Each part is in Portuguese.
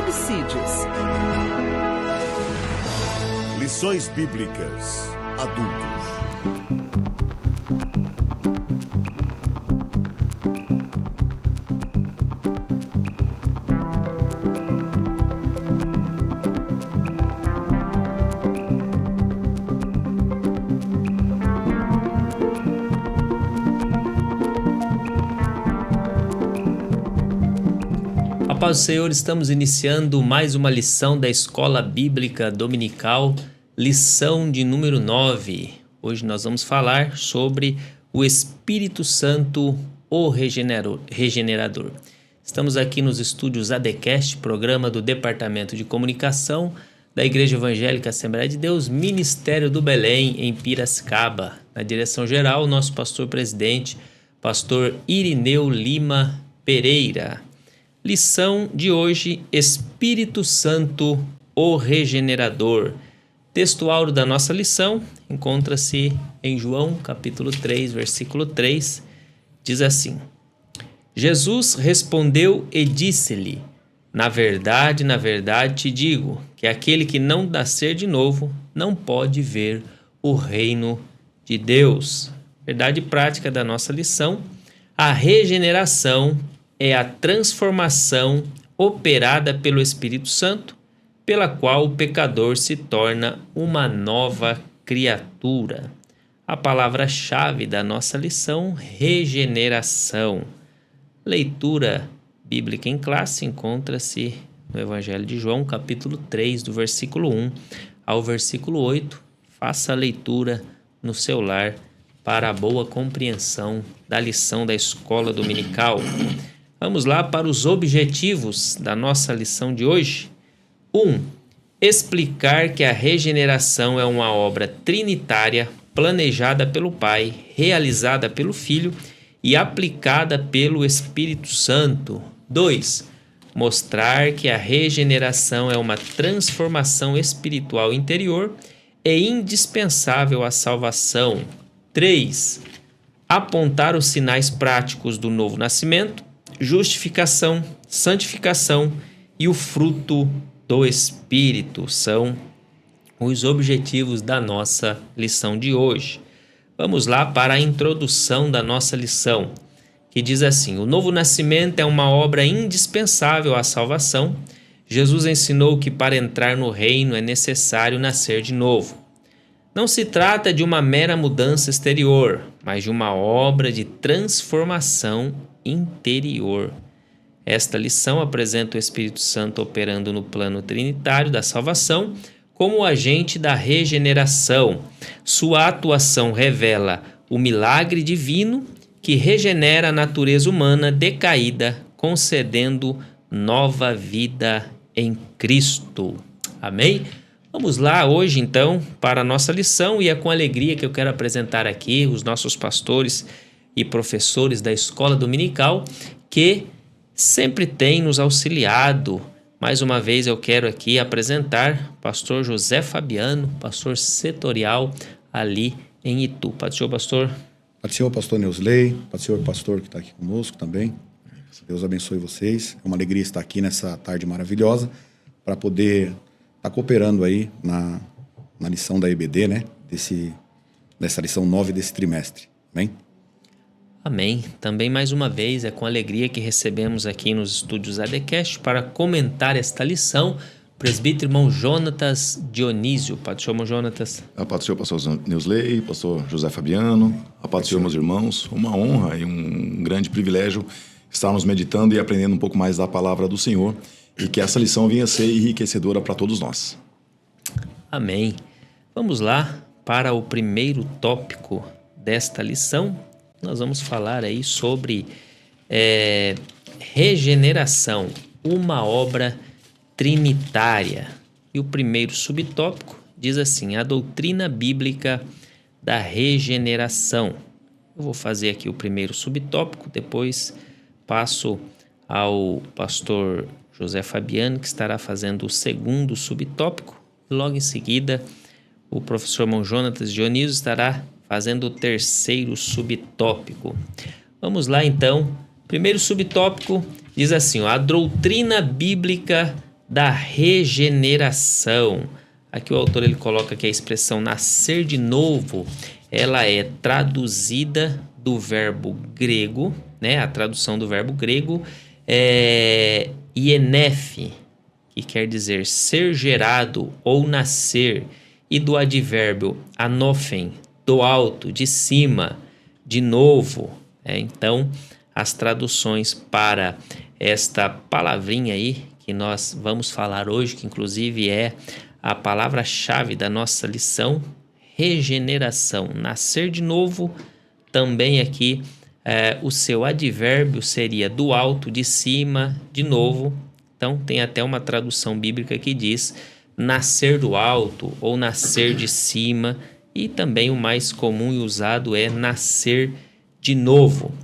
homicídios. Lições Bíblicas Adultos. A paz do Senhor, estamos iniciando mais uma lição da Escola Bíblica Dominical, lição de número 9. Hoje nós vamos falar sobre o Espírito Santo, o Regenerador. Estamos aqui nos estúdios ADCast, programa do Departamento de Comunicação da Igreja Evangélica Assembleia de Deus, Ministério do Belém, em Piracicaba. Na direção geral, nosso pastor-presidente, pastor Irineu Lima Pereira. Lição de hoje, Espírito Santo, o Regenerador. Texto áureo da nossa lição encontra-se em João, capítulo 3, versículo 3. Diz assim: Jesus respondeu e disse-lhe: na verdade te digo, que aquele que não nascer de novo não pode ver o reino de Deus. Verdade prática da nossa lição: a regeneração é a transformação operada pelo Espírito Santo, pela qual o pecador se torna uma nova criatura. A palavra-chave da nossa lição: regeneração. Leitura bíblica em classe encontra-se no Evangelho de João, capítulo 3, do versículo 1 ao versículo 8. Faça a leitura no seu lar para a boa compreensão da lição da escola dominical. Vamos lá para os objetivos da nossa lição de hoje. 1. Explicar que a regeneração é uma obra trinitária planejada pelo Pai, realizada pelo Filho e aplicada pelo Espírito Santo. 2. Mostrar que a regeneração é uma transformação espiritual interior e indispensável à salvação. 3. Apontar os sinais práticos do novo nascimento, justificação, santificação e o fruto do Espírito são os objetivos da nossa lição de hoje. Vamos lá para a introdução da nossa lição, que diz assim: o novo nascimento é uma obra indispensável à salvação. Jesus ensinou que para entrar no reino é necessário nascer de novo. Não se trata de uma mera mudança exterior, mas de uma obra de transformação interior. Esta lição apresenta o Espírito Santo operando no plano trinitário da salvação como agente da regeneração. Sua atuação revela o milagre divino que regenera a natureza humana decaída, concedendo nova vida em Cristo. Amém? Vamos lá hoje então para a nossa lição, e é com alegria que eu quero apresentar aqui os nossos pastores e professores da escola dominical que sempre têm nos auxiliado. Mais uma vez eu quero aqui apresentar o pastor José Fabiano, pastor setorial ali em Itu. Pai do Senhor, pastor. Pai do Senhor, pastor Neusley. Pai do Senhor, pastor que está aqui conosco também. Deus abençoe vocês. É uma alegria estar aqui nessa tarde maravilhosa para poder estar cooperando aí na lição da EBD, né? Dessa lição 9 desse trimestre. Amém? Amém. Também mais uma vez é com alegria que recebemos aqui nos estúdios ADCast para comentar esta lição o presbítero irmão Jonatas Dionísio. Pai do Senhor, irmão Jonatas. A paz do Senhor, pastor Neusley, pastor José Fabiano. A paz do Senhor, meus irmãos. Uma honra e um grande privilégio estarmos meditando e aprendendo um pouco mais da palavra do Senhor, e que essa lição venha a ser enriquecedora para todos nós. Amém. Vamos lá para o primeiro tópico desta lição. Nós vamos falar aí sobre regeneração, uma obra trinitária. E o primeiro subtópico diz assim: a doutrina bíblica da regeneração. Eu vou fazer aqui o primeiro subtópico, depois passo ao pastor José Fabiano, que estará fazendo o segundo subtópico. Logo em seguida, o professor irmão Jonatas Dionísio estará fazendo o terceiro subtópico. Vamos lá então. Primeiro subtópico diz assim: a doutrina bíblica da regeneração. Aqui o autor ele coloca que a expressão nascer de novo, ela é traduzida do verbo grego, né? A tradução do verbo grego é ienef, que quer dizer ser gerado ou nascer, e do advérbio anophen, do alto, de cima, de novo. Então, as traduções para esta palavrinha aí que nós vamos falar hoje, que inclusive é a palavra-chave da nossa lição, regeneração, nascer de novo. Também aqui o seu advérbio seria do alto, de cima, de novo. Então tem até uma tradução bíblica que diz nascer do alto ou nascer de cima, e também o mais comum e usado é nascer de novo.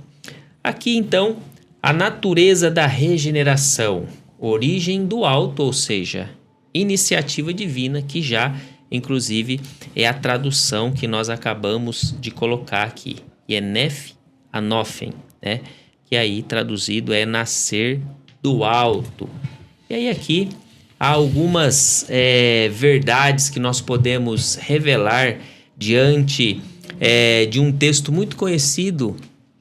Aqui então a natureza da regeneração, origem do alto, ou seja, iniciativa divina, que já inclusive é a tradução que nós acabamos de colocar aqui, ienef anophen, né? Que aí traduzido é nascer do alto. E aí aqui há algumas verdades que nós podemos revelar diante de um texto muito conhecido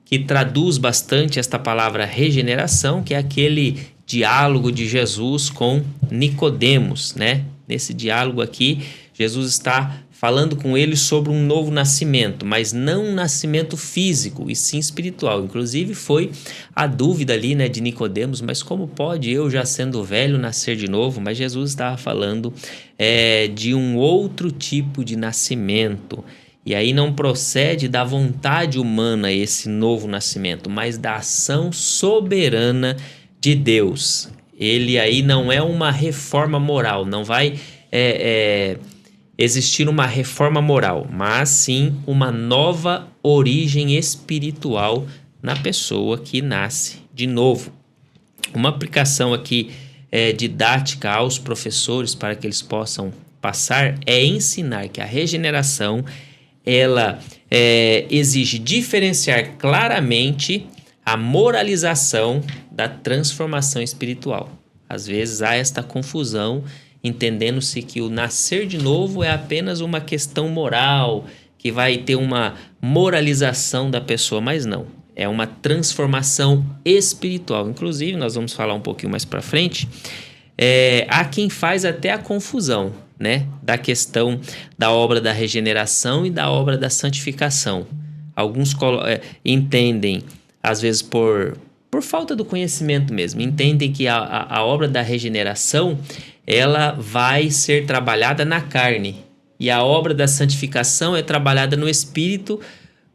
que traduz bastante esta palavra regeneração, que é aquele diálogo de Jesus com Nicodemos, né? Nesse diálogo aqui, Jesus está falando com ele sobre um novo nascimento, mas não um nascimento físico, e sim espiritual. Inclusive foi a dúvida ali, né, de Nicodemos, mas como pode eu, já sendo velho, nascer de novo? Mas Jesus estava falando de um outro tipo de nascimento. E aí não procede da vontade humana esse novo nascimento, mas da ação soberana de Deus. Ele aí não é uma reforma moral, não vai existir uma reforma moral, mas sim uma nova origem espiritual na pessoa que nasce de novo. Uma aplicação aqui didática aos professores para que eles possam passar é ensinar que a regeneração ela exige diferenciar claramente a moralização da transformação espiritual. Às vezes há esta confusão, entendendo-se que o nascer de novo é apenas uma questão moral, que vai ter uma moralização da pessoa, mas não. É uma transformação espiritual. Inclusive, nós vamos falar um pouquinho mais para frente, há quem faz até a confusão, né, da questão da obra da regeneração e da obra da santificação. Alguns entendem, às vezes por falta do conhecimento mesmo, entendem que a obra da regeneração ela vai ser trabalhada na carne, e a obra da santificação é trabalhada no espírito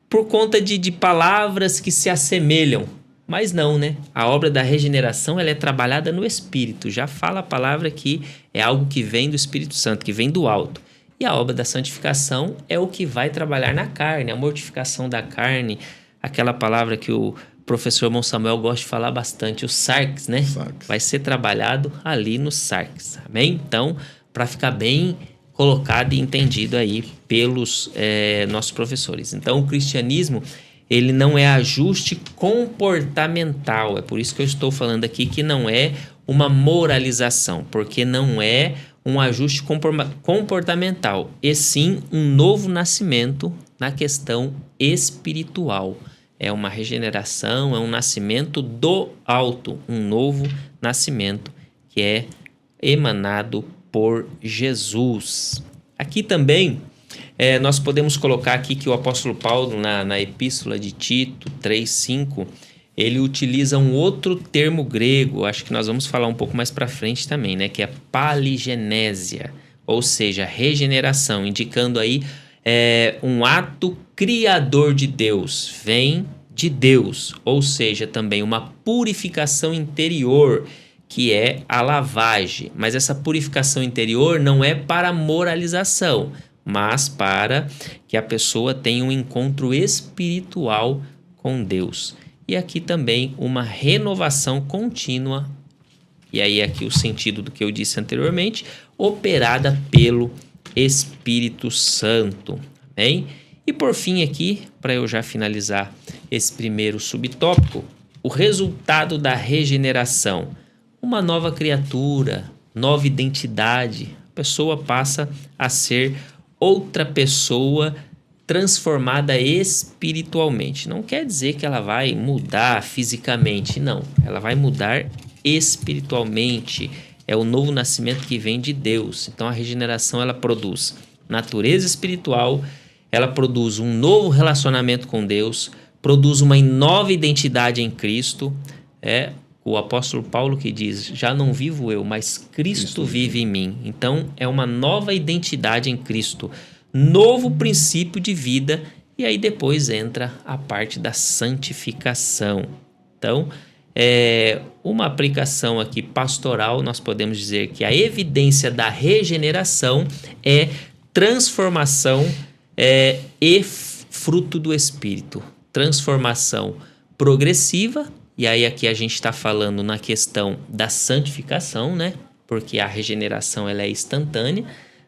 por conta de palavras que se assemelham. Mas não, né? A obra da regeneração ela é trabalhada no espírito. Já fala a palavra que é algo que vem do Espírito Santo, que vem do alto. E a obra da santificação é o que vai trabalhar na carne, a mortificação da carne, aquela palavra que o professor Mons Samuel gosta de falar bastante, o sarx, né? Sarx. Vai ser trabalhado ali no sarx, amém? Então, para ficar bem colocado e entendido aí pelos nossos professores. Então, o cristianismo, ele não é ajuste comportamental, é por isso que eu estou falando aqui que não é uma moralização, porque não é um ajuste comportamental, e sim um novo nascimento na questão espiritual. É uma regeneração, é um nascimento do alto, um novo nascimento que é emanado por Jesus. Aqui também nós podemos colocar aqui que o apóstolo Paulo, na epístola de Tito 3,5, ele utiliza um outro termo grego, acho que nós vamos falar um pouco mais para frente também, né? Que é paligenésia, ou seja, regeneração, indicando aí um ato criador de Deus, vem de Deus, ou seja, também uma purificação interior, que é a lavagem. Mas essa purificação interior não é para moralização, mas para que a pessoa tenha um encontro espiritual com Deus. E aqui também uma renovação contínua, e aí aqui o sentido do que eu disse anteriormente, operada pelo Espírito Santo. Amém? E por fim aqui, para eu já finalizar esse primeiro subtópico, o resultado da regeneração. Uma nova criatura, nova identidade. A pessoa passa a ser outra pessoa transformada espiritualmente. Não quer dizer que ela vai mudar fisicamente, não. Ela vai mudar espiritualmente. É o novo nascimento que vem de Deus. Então a regeneração ela produz natureza espiritual, ela produz um novo relacionamento com Deus, produz uma nova identidade em Cristo. É o apóstolo Paulo que diz: já não vivo eu, mas Cristo vive em mim. Então é uma nova identidade em Cristo, novo princípio de vida, e aí depois entra a parte da santificação. Então, uma aplicação aqui pastoral, nós podemos dizer que a evidência da regeneração é transformação e fruto do Espírito. Transformação progressiva, e aí aqui a gente está falando na questão da santificação, né? Porque a regeneração ela é instantânea,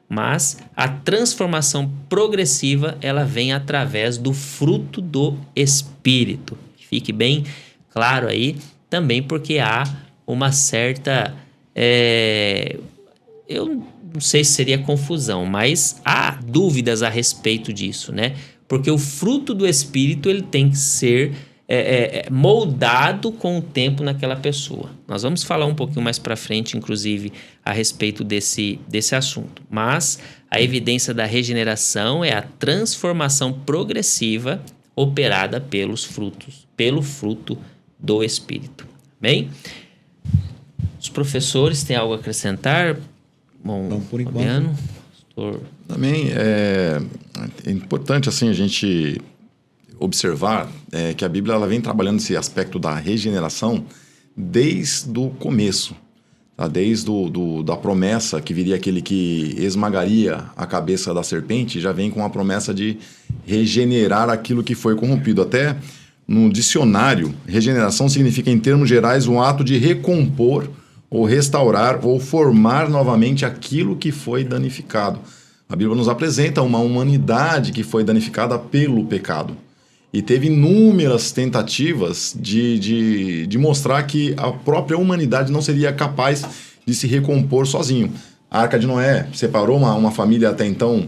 mas a transformação progressiva ela vem através do fruto do Espírito. Fique bem claro aí, também porque há uma certa... eu não sei se seria confusão, mas há dúvidas a respeito disso, né? Porque o fruto do Espírito ele tem que ser moldado com o tempo naquela pessoa. Nós vamos falar um pouquinho mais para frente, inclusive, a respeito desse assunto. Mas a evidência da regeneração é a transformação progressiva operada pelo fruto do Espírito. Bem? Os professores têm algo a acrescentar? Bom, não, por enquanto. Fabiano, pastor. Também é importante assim a gente observar que a Bíblia ela vem trabalhando esse aspecto da regeneração desde o começo, tá? Desde da promessa que viria aquele que esmagaria a cabeça da serpente, já vem com a promessa de regenerar aquilo que foi corrompido. Até no dicionário, regeneração significa, em termos gerais, um ato de recompor ou restaurar ou formar novamente aquilo que foi danificado. A Bíblia nos apresenta uma humanidade que foi danificada pelo pecado. E teve inúmeras tentativas de mostrar que a própria humanidade não seria capaz de se recompor sozinho. A Arca de Noé separou uma família até então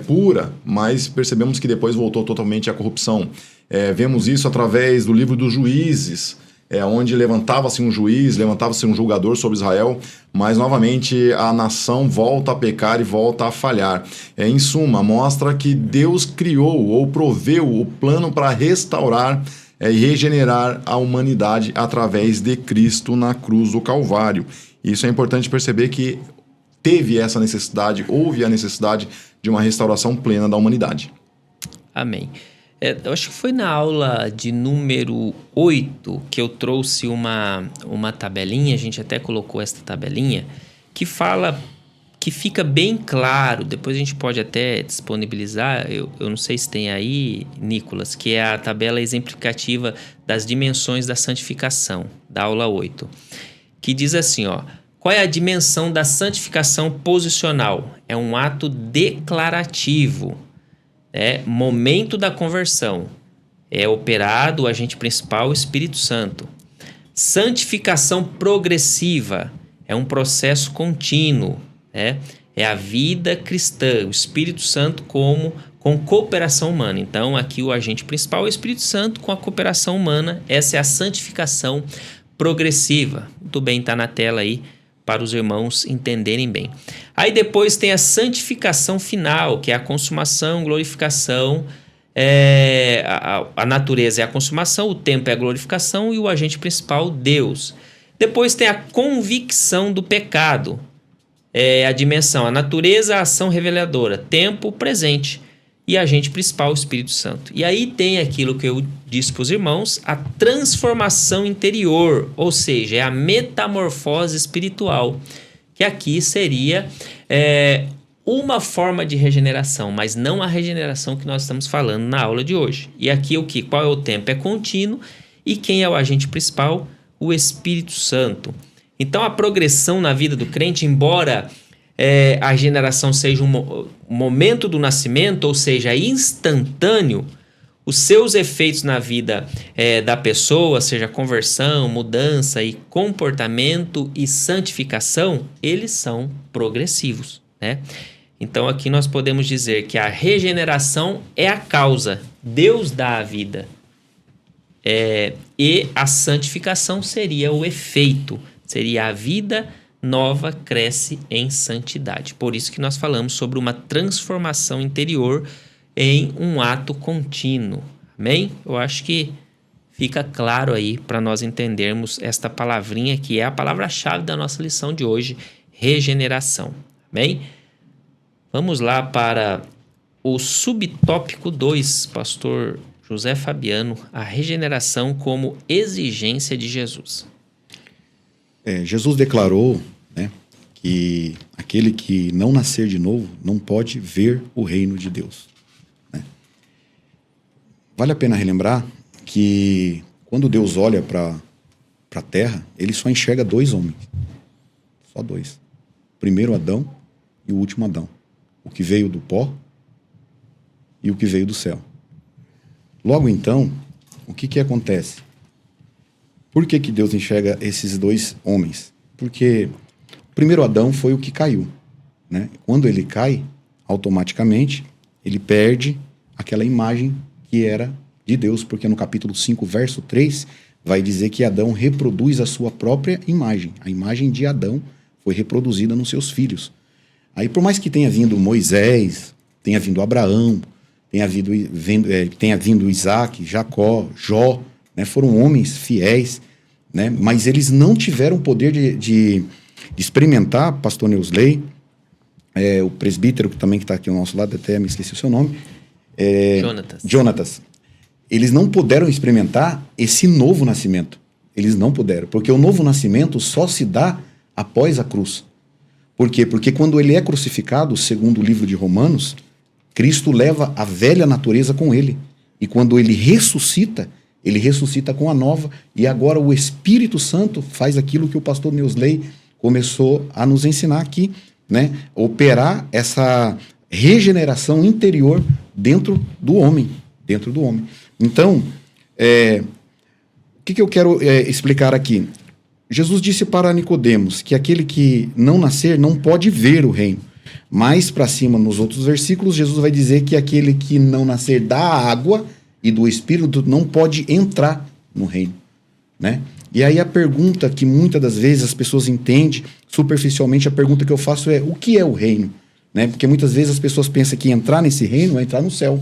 pura, mas percebemos que depois voltou totalmente à corrupção. Vemos isso através do livro dos Juízes, onde levantava-se um juiz, levantava-se um julgador sobre Israel, mas novamente a nação volta a pecar e volta a falhar. Em suma, mostra que Deus criou ou proveu o plano para restaurar e regenerar a humanidade através de Cristo na cruz do Calvário. Isso é importante perceber que houve a necessidade de uma restauração plena da humanidade. Amém. Eu acho que foi na aula de número 8 que eu trouxe uma tabelinha, a gente até colocou essa tabelinha, que fala, que fica bem claro, depois a gente pode até disponibilizar, eu não sei se tem aí, Nicolas, que é a tabela exemplificativa das dimensões da santificação, da aula 8, que diz assim, ó: qual é a dimensão da santificação posicional? É um ato declarativo. Momento da conversão. É operado o agente principal, o Espírito Santo. Santificação progressiva. É um processo contínuo. É a vida cristã. O Espírito Santo com cooperação humana. Então, aqui o agente principal é o Espírito Santo com a cooperação humana. Essa é a santificação progressiva. Muito bem, está na tela aí, para os irmãos entenderem bem. Aí depois tem a santificação final, que é a consumação, glorificação. A natureza é a consumação, o tempo é a glorificação e o agente principal, Deus. Depois tem a convicção do pecado. A dimensão, a natureza, a ação reveladora, tempo, presente. E agente principal, o Espírito Santo. E aí tem aquilo que eu disse para os irmãos, a transformação interior, ou seja, é a metamorfose espiritual, que aqui seria uma forma de regeneração, mas não a regeneração que nós estamos falando na aula de hoje. E aqui qual é o tempo? É contínuo. E quem é o agente principal? O Espírito Santo. Então a progressão na vida do crente, embora a regeneração seja um momento do nascimento, ou seja, instantâneo, os seus efeitos na vida da pessoa, seja conversão, mudança e comportamento e santificação, eles são progressivos, né? Então aqui nós podemos dizer que a regeneração é a causa, Deus dá a vida, e a santificação seria o efeito, seria a vida nova cresce em santidade. Por isso que nós falamos sobre uma transformação interior em um ato contínuo. Amém? Eu acho que fica claro aí para nós entendermos esta palavrinha que é a palavra-chave da nossa lição de hoje, regeneração. Amém? Vamos lá para o subtópico 2, pastor José Fabiano, a regeneração como exigência de Jesus. Jesus declarou, né, que aquele que não nascer de novo não pode ver o reino de Deus. Né? Vale a pena relembrar que quando Deus olha para a terra, ele só enxerga 2 homens. Só 2. O primeiro Adão e o último Adão. O que veio do pó e o que veio do céu. Logo então, o que acontece? Por que Deus enxerga esses 2 homens? Porque o primeiro Adão foi o que caiu, né? Quando ele cai, automaticamente, ele perde aquela imagem que era de Deus, porque no capítulo 5, verso 3, vai dizer que Adão reproduz a sua própria imagem. A imagem de Adão foi reproduzida nos seus filhos. Aí, por mais que tenha vindo Moisés, tenha vindo Abraão, tenha vindo Isaac, Jacó, Jó, né, foram homens fiéis, né, mas eles não tiveram o poder de experimentar, pastor Neusley, o presbítero que também está aqui ao nosso lado, até me esqueci o seu nome, Jonatas. Eles não puderam experimentar esse novo nascimento. Eles não puderam, porque o novo nascimento só se dá após a cruz. Por quê? Porque quando ele é crucificado, segundo o livro de Romanos, Cristo leva a velha natureza com ele. E quando ele ressuscita com a nova. E agora o Espírito Santo faz aquilo que o pastor Neusley começou a nos ensinar aqui, né? Operar essa regeneração interior dentro do homem. Então, o que eu quero explicar aqui? Jesus disse para Nicodemos que aquele que não nascer não pode ver o reino. Mais para cima, nos outros versículos, Jesus vai dizer que aquele que não nascer da água e do Espírito não pode entrar no reino, né? E aí a pergunta que muitas das vezes as pessoas entendem, superficialmente, a pergunta que eu faço é: o que é o reino? Né? Porque muitas vezes as pessoas pensam que entrar nesse reino é entrar no céu.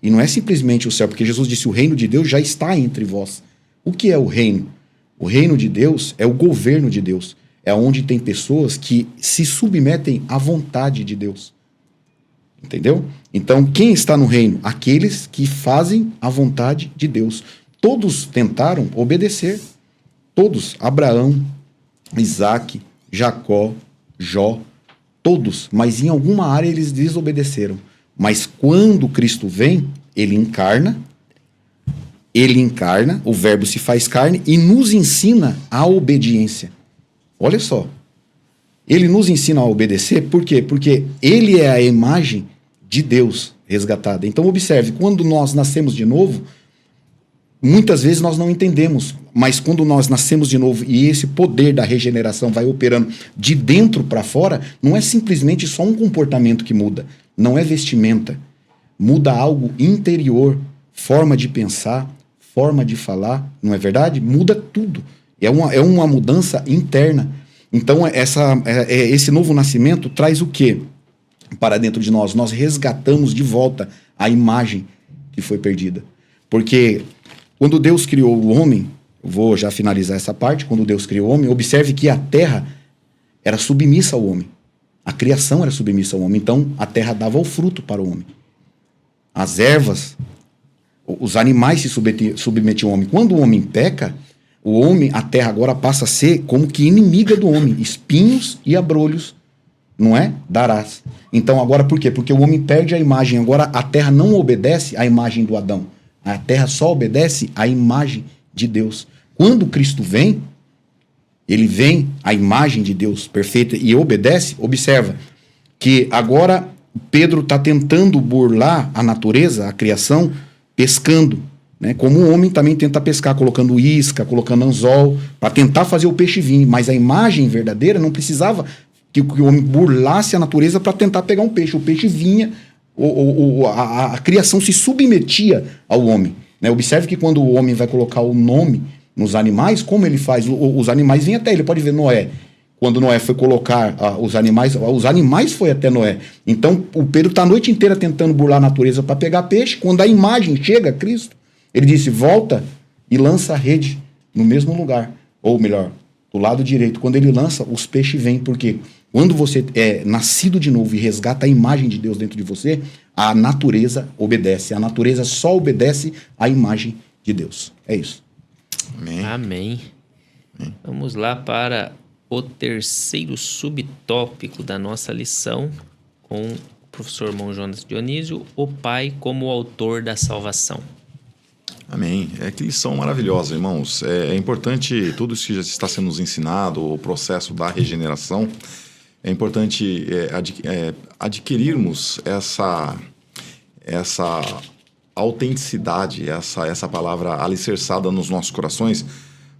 E não é simplesmente o céu, porque Jesus disse: o reino de Deus já está entre vós. O que é o reino? O reino de Deus é o governo de Deus. É onde tem pessoas que se submetem à vontade de Deus. Entendeu? Então, quem está no reino? Aqueles que fazem a vontade de Deus. Todos tentaram obedecer. Todos. Abraão, Isaac, Jacó, Jó. Todos. Mas em alguma área eles desobedeceram. Mas quando Cristo vem, ele encarna, o verbo se faz carne e nos ensina a obediência. Olha só, ele nos ensina a obedecer, por quê? Porque ele é a imagem de Deus resgatada. Então observe, quando nós nascemos de novo, muitas vezes nós não entendemos, mas quando nós nascemos de novo e esse poder da regeneração vai operando de dentro para fora, não é simplesmente só um comportamento que muda, não é vestimenta, muda algo interior, forma de pensar, forma de falar, não é verdade? Muda tudo. É uma mudança interna. Então, esse novo nascimento traz o quê para dentro de nós? Nós resgatamos de volta a imagem que foi perdida. Porque quando Deus criou o homem, eu vou já finalizar essa parte, quando Deus criou o homem, observe que a terra era submissa ao homem. A criação era submissa ao homem. Então, a terra dava o fruto para o homem. As ervas, os animais se submetiam ao homem. Quando o homem peca, a terra agora passa a ser como que inimiga do homem. Espinhos e abrolhos, não é? Darás. Então agora por quê? Porque o homem perde a imagem. Agora a terra não obedece à imagem do Adão. A terra só obedece à imagem de Deus. Quando Cristo vem, ele vem à imagem de Deus perfeita e obedece. Observa que agora Pedro está tentando burlar a natureza, a criação, pescando, né? Como o homem também tenta pescar, colocando isca, colocando anzol, para tentar fazer o peixe vir. Mas a imagem verdadeira não precisava que o homem burlasse a natureza para tentar pegar um peixe. O peixe vinha, a criação se submetia ao homem, né? Observe que quando o homem vai colocar o nome nos animais, como ele faz? Os animais vêm até ele. Pode ver Noé. Quando Noé foi colocar os animais foi até Noé. Então, o Pedro está a noite inteira tentando burlar a natureza para pegar peixe. Quando a imagem chega a Cristo, ele disse, volta e lança a rede no mesmo lugar. Ou melhor, do lado direito. Quando ele lança, os peixes vêm. Porque quando você é nascido de novo e resgata a imagem de Deus dentro de você, a natureza obedece. A natureza só obedece à imagem de Deus. É isso. Amém. Amém. Vamos lá para o terceiro subtópico da nossa lição com o professor irmão Jonas Dionísio, o Pai como autor da salvação. Amém. Que lição maravilhosa, irmãos. É importante tudo isso que já está sendo nos ensinado, o processo da regeneração. É importante adquirirmos essa autenticidade, essa palavra alicerçada nos nossos corações,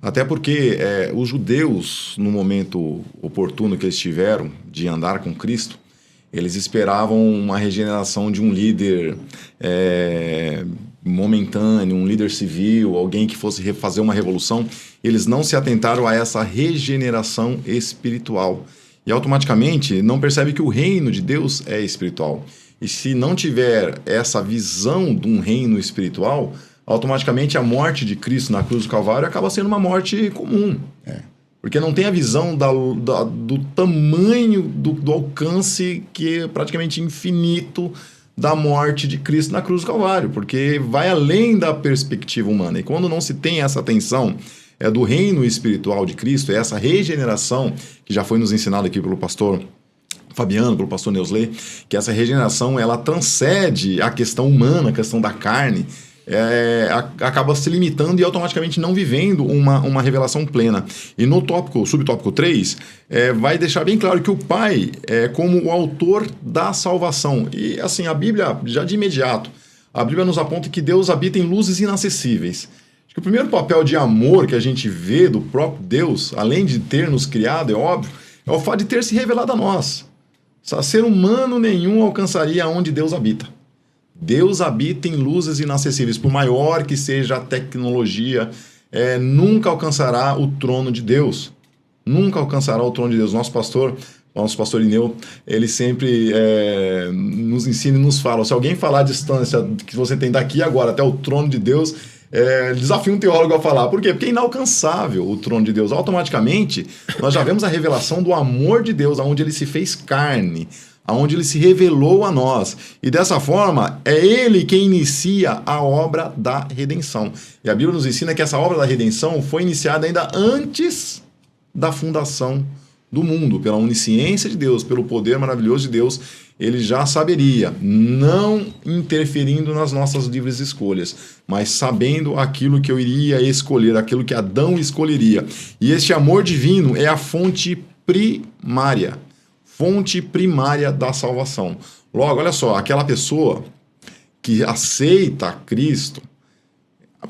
até porque os judeus, no momento oportuno que eles tiveram de andar com Cristo, eles esperavam uma regeneração de um líder momentâneo, um líder civil, alguém que fosse fazer uma revolução. Eles não se atentaram a essa regeneração espiritual. E automaticamente não percebe que o reino de Deus é espiritual. E se não tiver essa visão de um reino espiritual, automaticamente a morte de Cristo na cruz do Calvário acaba sendo uma morte comum. Porque não tem a visão do tamanho, do alcance que é praticamente infinito da morte de Cristo na cruz do Calvário. Porque vai além da perspectiva humana. E quando não se tem essa atenção do reino espiritual de Cristo, essa regeneração que já foi nos ensinado aqui pelo pastor Fabiano, pelo pastor Neusley, que essa regeneração ela transcende a questão humana, a questão da carne, acaba se limitando e automaticamente não vivendo uma revelação plena. E no subtópico 3, vai deixar bem claro que o Pai é como o autor da salvação. E assim, a Bíblia, já de imediato, a Bíblia nos aponta que Deus habita em luzes inacessíveis. Acho que o primeiro papel de amor que a gente vê do próprio Deus, além de ter nos criado, é óbvio, é o fato de ter se revelado a nós. Ser humano nenhum alcançaria onde Deus habita. Deus habita em luzes inacessíveis. Por maior que seja a tecnologia, nunca alcançará o trono de Deus. Nunca alcançará o trono de Deus. Nosso pastor Ineu, ele sempre nos ensina e nos fala, se alguém falar a distância que você tem daqui agora até o trono de Deus, desafio um teólogo a falar. Por quê? Porque é inalcançável o trono de Deus. Automaticamente, nós já vemos a revelação do amor de Deus, onde ele se fez carne, onde ele se revelou a nós. E dessa forma, é ele quem inicia a obra da redenção. E a Bíblia nos ensina que essa obra da redenção foi iniciada ainda antes da fundação do mundo. Pela onisciência de Deus, pelo poder maravilhoso de Deus, ele já saberia, não interferindo nas nossas livres escolhas, mas sabendo aquilo que eu iria escolher, aquilo que Adão escolheria. E este amor divino é a fonte primária da salvação. Logo, olha só, aquela pessoa que aceita Cristo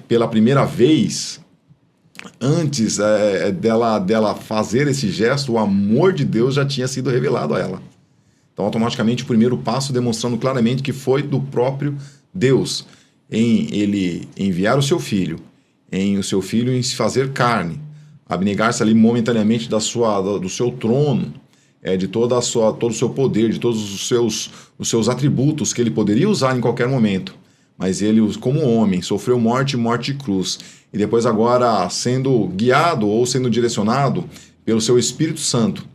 pela primeira vez, antes dela fazer esse gesto, o amor de Deus já tinha sido revelado a ela. Então, automaticamente, o primeiro passo demonstrando claramente que foi do próprio Deus, em ele enviar o seu filho, em se fazer carne, abnegar-se ali momentaneamente do seu trono, de todo o seu poder, de todos os seus atributos que ele poderia usar em qualquer momento. Mas ele, como homem, sofreu morte de cruz. E depois agora sendo guiado ou sendo direcionado pelo seu Espírito Santo,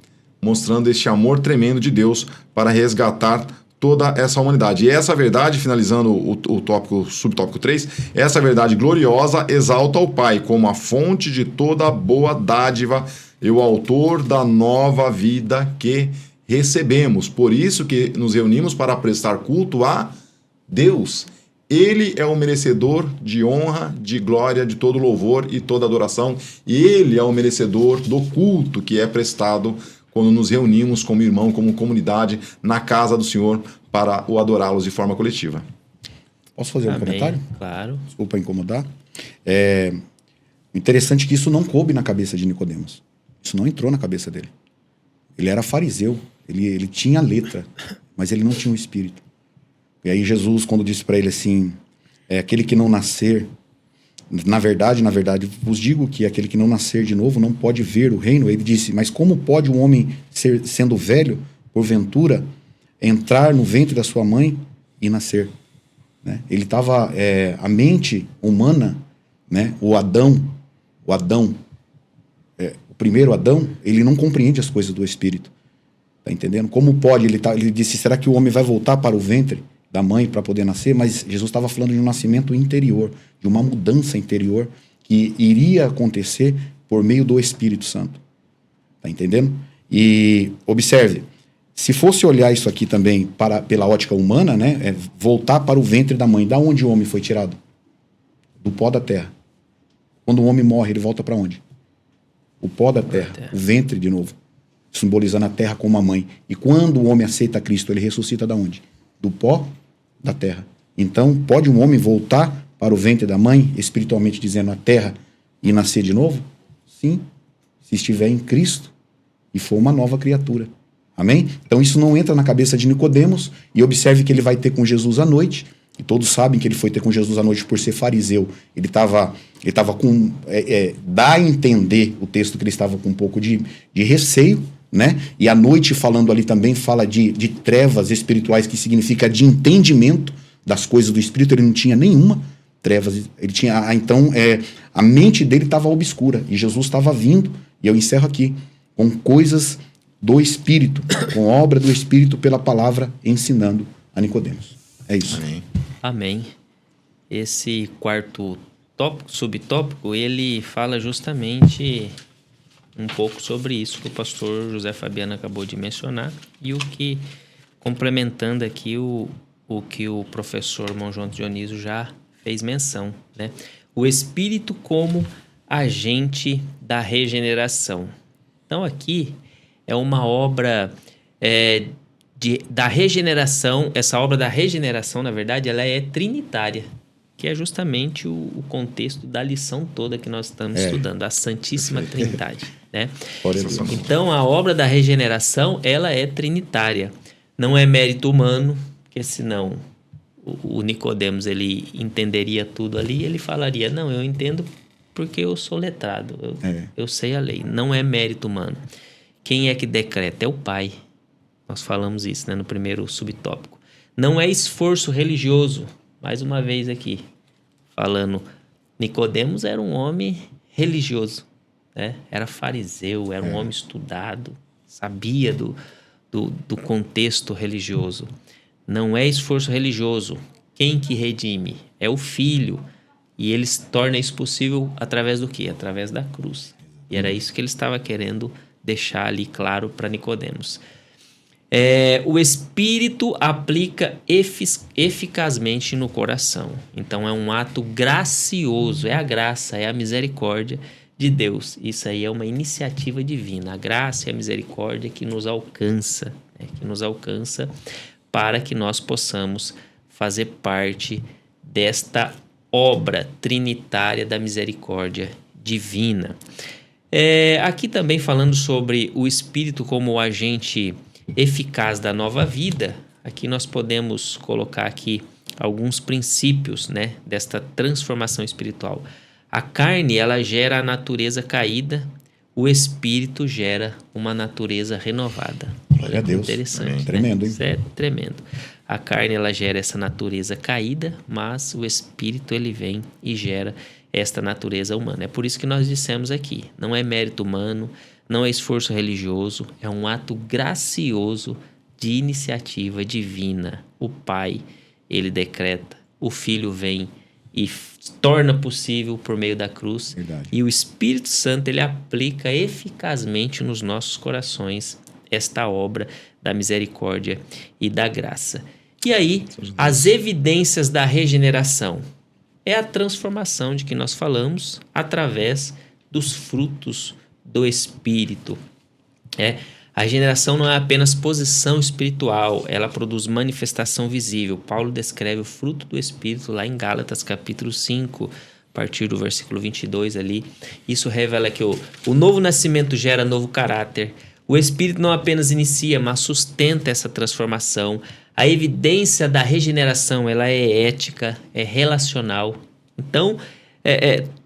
mostrando este amor tremendo de Deus para resgatar toda essa humanidade. E essa verdade, finalizando o subtópico 3, essa verdade gloriosa exalta o Pai como a fonte de toda boa dádiva e o autor da nova vida que recebemos. Por isso que nos reunimos para prestar culto a Deus. Ele é o merecedor de honra, de glória, de todo louvor e toda adoração. E ele é o merecedor do culto que é prestado quando nos reunimos como irmão, como comunidade, na casa do Senhor, para o adorá-los de forma coletiva. Posso fazer um Amém. comentário? Claro. Desculpa incomodar. Interessante que isso não coube na cabeça de Nicodemos. Isso não entrou na cabeça dele. Ele era fariseu, ele tinha a letra, mas ele não tinha o espírito. E aí Jesus, quando disse para ele assim, aquele que não nascer, na verdade, vos digo que aquele que não nascer de novo não pode ver o reino. Ele disse, mas como pode um homem, sendo velho, porventura, entrar no ventre da sua mãe e nascer? Né? Ele estava, a mente humana, né? O primeiro Adão, ele não compreende as coisas do espírito. Tá entendendo? Como pode? Ele disse, será que o homem vai voltar para o ventre da mãe para poder nascer? Mas Jesus estava falando de um nascimento interior, de uma mudança interior que iria acontecer por meio do Espírito Santo. Tá entendendo? E observe, se fosse olhar isso aqui também pela ótica humana, né, voltar para o ventre da mãe, da onde o homem foi tirado? Do pó da terra. Quando o homem morre, ele volta para onde? O pó da terra, o ventre de novo, simbolizando a terra como a mãe. E quando o homem aceita Cristo, ele ressuscita da onde? Do pó da terra. Então, pode um homem voltar para o ventre da mãe, espiritualmente dizendo, a terra, e nascer de novo? Sim, se estiver em Cristo e for uma nova criatura. Amém? Então, isso não entra na cabeça de Nicodemos, e observe que ele vai ter com Jesus à noite, e todos sabem que ele foi ter com Jesus à noite por ser fariseu. Ele estava com... dá a entender o texto que ele estava com um pouco de receio, né? E à noite, falando ali também, fala de trevas espirituais, que significa de entendimento das coisas do Espírito. Ele não tinha nenhuma trevas. Ele tinha... Então, a mente dele estava obscura, e Jesus estava vindo, e eu encerro aqui, com coisas do Espírito, com obra do Espírito pela palavra, ensinando a Nicodemos. É isso. Amém. Amém. Esse quarto subtópico, ele fala justamente um pouco sobre isso que o pastor José Fabiano acabou de mencionar e o que, complementando aqui o que o professor irmão João Dionísio já fez menção, né? O Espírito como agente da regeneração. Então aqui é uma obra da regeneração. Essa obra da regeneração, na verdade, ela é trinitária, que é justamente o contexto da lição toda que nós estamos estudando, a Santíssima Trindade, né? Então, a obra da regeneração, ela é trinitária. Não é mérito humano, porque senão o Nicodemos, ele entenderia tudo ali, ele falaria, não, eu entendo porque eu sou letrado, eu sei a lei. Não é mérito humano. Quem é que decreta? É o Pai. Nós falamos isso, né, no primeiro subtópico. Não é esforço religioso. Mais uma vez aqui, falando, Nicodemos era um homem religioso, né? Era fariseu, era um homem estudado, sabia do contexto religioso. Não é esforço religioso. Quem que redime? É o Filho. E ele torna isso possível através do quê? Através da cruz. E era isso que ele estava querendo deixar ali claro para Nicodemos. O Espírito aplica eficazmente no coração. Então é um ato gracioso, é a graça, é a misericórdia de Deus. Isso aí é uma iniciativa divina. A graça e a misericórdia que nos alcança, para que nós possamos fazer parte desta obra trinitária da misericórdia divina. Aqui também falando sobre o Espírito como agente eficaz da nova vida, aqui nós podemos colocar aqui alguns princípios, né, desta transformação espiritual. A carne, ela gera a natureza caída, o Espírito gera uma natureza renovada. Glória a Deus. Interessante, né? Tremendo, hein? Isso é tremendo. A carne, ela gera essa natureza caída, mas o Espírito, ele vem e gera esta natureza humana. É por isso que nós dissemos aqui, não é mérito humano, não é esforço religioso, é um ato gracioso de iniciativa divina. O Pai, ele decreta, o Filho vem e torna possível por meio da cruz. Verdade. E o Espírito Santo, ele aplica eficazmente nos nossos corações esta obra da misericórdia e da graça. E aí, as evidências da regeneração é a transformação de que nós falamos através dos frutos do Espírito. A regeneração não é apenas posição espiritual, ela produz manifestação visível. Paulo descreve o fruto do Espírito lá em Gálatas capítulo 5, a partir do versículo 22 ali. Isso revela que o novo nascimento gera novo caráter. O Espírito não apenas inicia, mas sustenta essa transformação. A evidência da regeneração, ela é ética, é relacional. Então,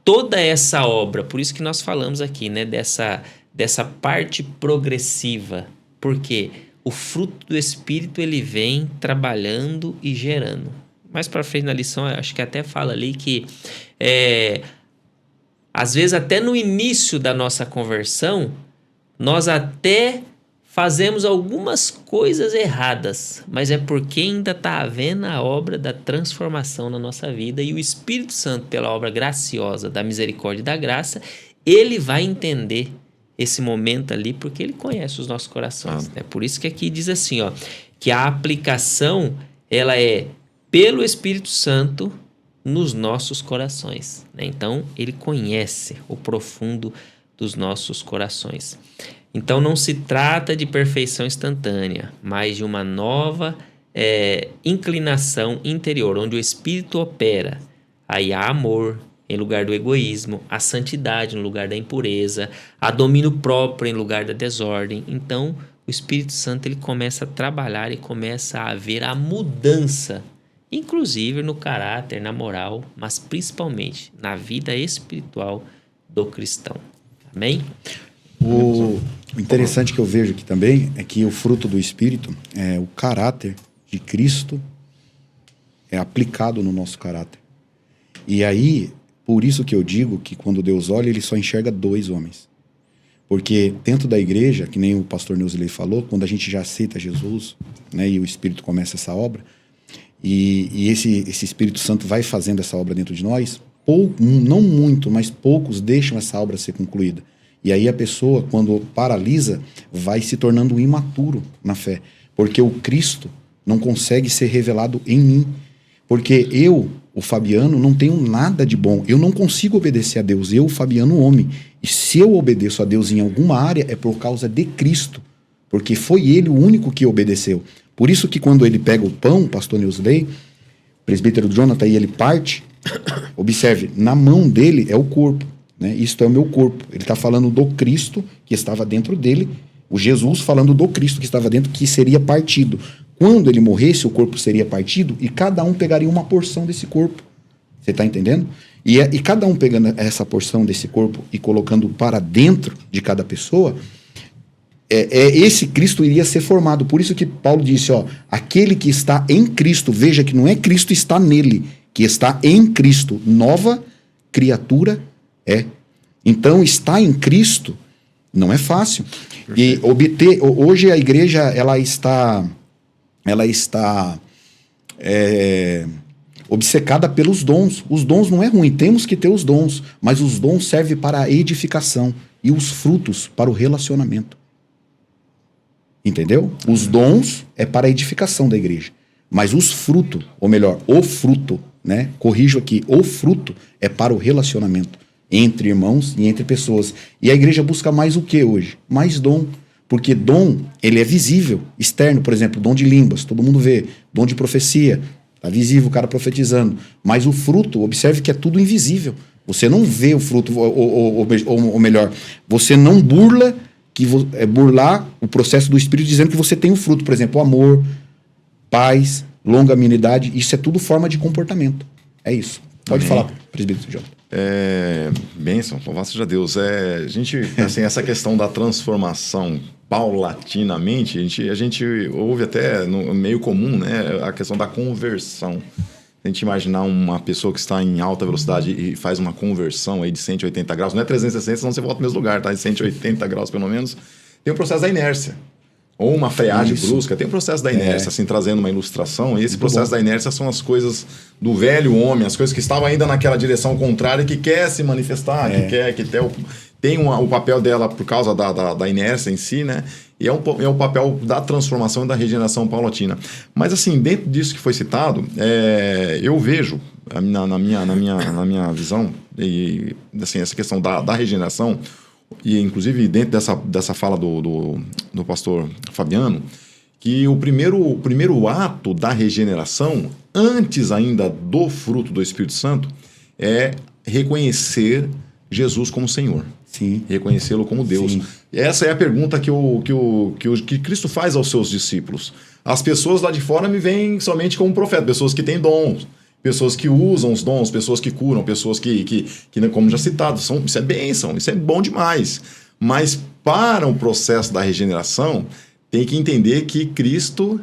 toda essa obra, por isso que nós falamos aqui, né, dessa parte progressiva, porque o fruto do Espírito ele vem trabalhando e gerando. Mais para frente na lição, acho que até fala ali que às vezes até no início da nossa conversão, nós até fazemos algumas coisas erradas, mas é porque ainda está havendo a obra da transformação na nossa vida e o Espírito Santo, pela obra graciosa da misericórdia e da graça, ele vai entender esse momento ali, porque ele conhece os nossos corações. É por isso que aqui diz assim, ó, que a aplicação ela é pelo Espírito Santo nos nossos corações, né? Então, ele conhece o profundo dos nossos corações. Então, não se trata de perfeição instantânea, mas de uma nova inclinação interior, onde o Espírito opera. Aí há amor em lugar do egoísmo, a santidade no lugar da impureza, a domínio próprio em lugar da desordem. Então, o Espírito Santo ele começa a trabalhar e começa a haver a mudança, inclusive no caráter, na moral, mas principalmente na vida espiritual do cristão. Amém? O interessante que eu vejo aqui também é que o fruto do Espírito, o caráter de Cristo é aplicado no nosso caráter. E aí, por isso que eu digo que quando Deus olha, ele só enxerga 2 homens. Porque dentro da igreja, que nem o pastor Neusley falou, quando a gente já aceita Jesus, né, e o Espírito começa essa obra, e esse Espírito Santo vai fazendo essa obra dentro de nós, não muito, mas poucos deixam essa obra ser concluída. E aí a pessoa, quando paralisa, vai se tornando imaturo na fé. Porque o Cristo não consegue ser revelado em mim. Porque eu, o Fabiano, não tenho nada de bom. Eu não consigo obedecer a Deus. Eu, o Fabiano, homem. E se eu obedeço a Deus em alguma área, é por causa de Cristo. Porque foi ele o único que obedeceu. Por isso que quando ele pega o pão, pastor Neusley, presbítero Jonathan, e ele parte, observe, na mão dele é o corpo. Né? Isto é o meu corpo. Ele está falando do Cristo que estava dentro dele, o Jesus falando do Cristo que estava dentro, que seria partido. Quando ele morresse, o corpo seria partido e cada um pegaria uma porção desse corpo. Você está entendendo? E cada um pegando essa porção desse corpo e colocando para dentro de cada pessoa, esse Cristo iria ser formado. Por isso que Paulo disse, ó, aquele que está em Cristo, veja que não é Cristo está nele, que está em Cristo, nova criatura é. Então, estar em Cristo não é fácil. Perfeito. E obter... Hoje a igreja, ela está obcecada pelos dons. Os dons não é ruim, temos que ter os dons, mas os dons servem para a edificação e os frutos para o relacionamento. Entendeu? Os dons é para a edificação da igreja, mas os frutos, ou melhor, o fruto, né? Corrijo aqui, o fruto é para o relacionamento entre irmãos e entre pessoas. E a igreja busca mais o que hoje? Mais dom. Porque dom, ele é visível, externo, por exemplo, dom de línguas, todo mundo vê. Dom de profecia, tá visível o cara profetizando. Mas o fruto, observe que é tudo invisível. Você não vê o fruto, ou melhor, você não burla, burlar o processo do Espírito dizendo que você tem o fruto. Por exemplo, amor, paz, longanimidade, isso é tudo forma de comportamento. É isso. Pode falar, presbítero Jota. Bênção, louvado seja Deus. A gente, assim, essa questão da transformação paulatinamente, a gente ouve até no meio comum, né, a questão da conversão. A gente imaginar uma pessoa que está em alta velocidade e faz uma conversão aí de 180 graus, não é 360, senão você volta no mesmo lugar, tá? De 180 graus pelo menos, tem o processo da inércia. Ou uma freagem brusca, tem o processo da inércia, assim, trazendo uma ilustração. E esse processo da inércia são as coisas do velho homem, as coisas que estavam ainda naquela direção contrária, que quer se manifestar, que tem o papel dela por causa da inércia em si, né? E é o papel da transformação e da regeneração paulatina. Mas, assim, dentro disso que foi citado, eu vejo, na minha visão, e, assim, essa questão da regeneração, e inclusive dentro dessa fala do pastor Fabiano, que o primeiro ato da regeneração, antes ainda do fruto do Espírito Santo, é reconhecer Jesus como Senhor. Sim. Reconhecê-lo como Deus. Sim. Essa é a pergunta que Cristo faz aos seus discípulos. As pessoas lá de fora me veem somente como profeta, pessoas que têm dons, pessoas que usam os dons, pessoas que curam, pessoas que como já citado, isso é bênção, isso é bom demais. Mas para o processo da regeneração, tem que entender que Cristo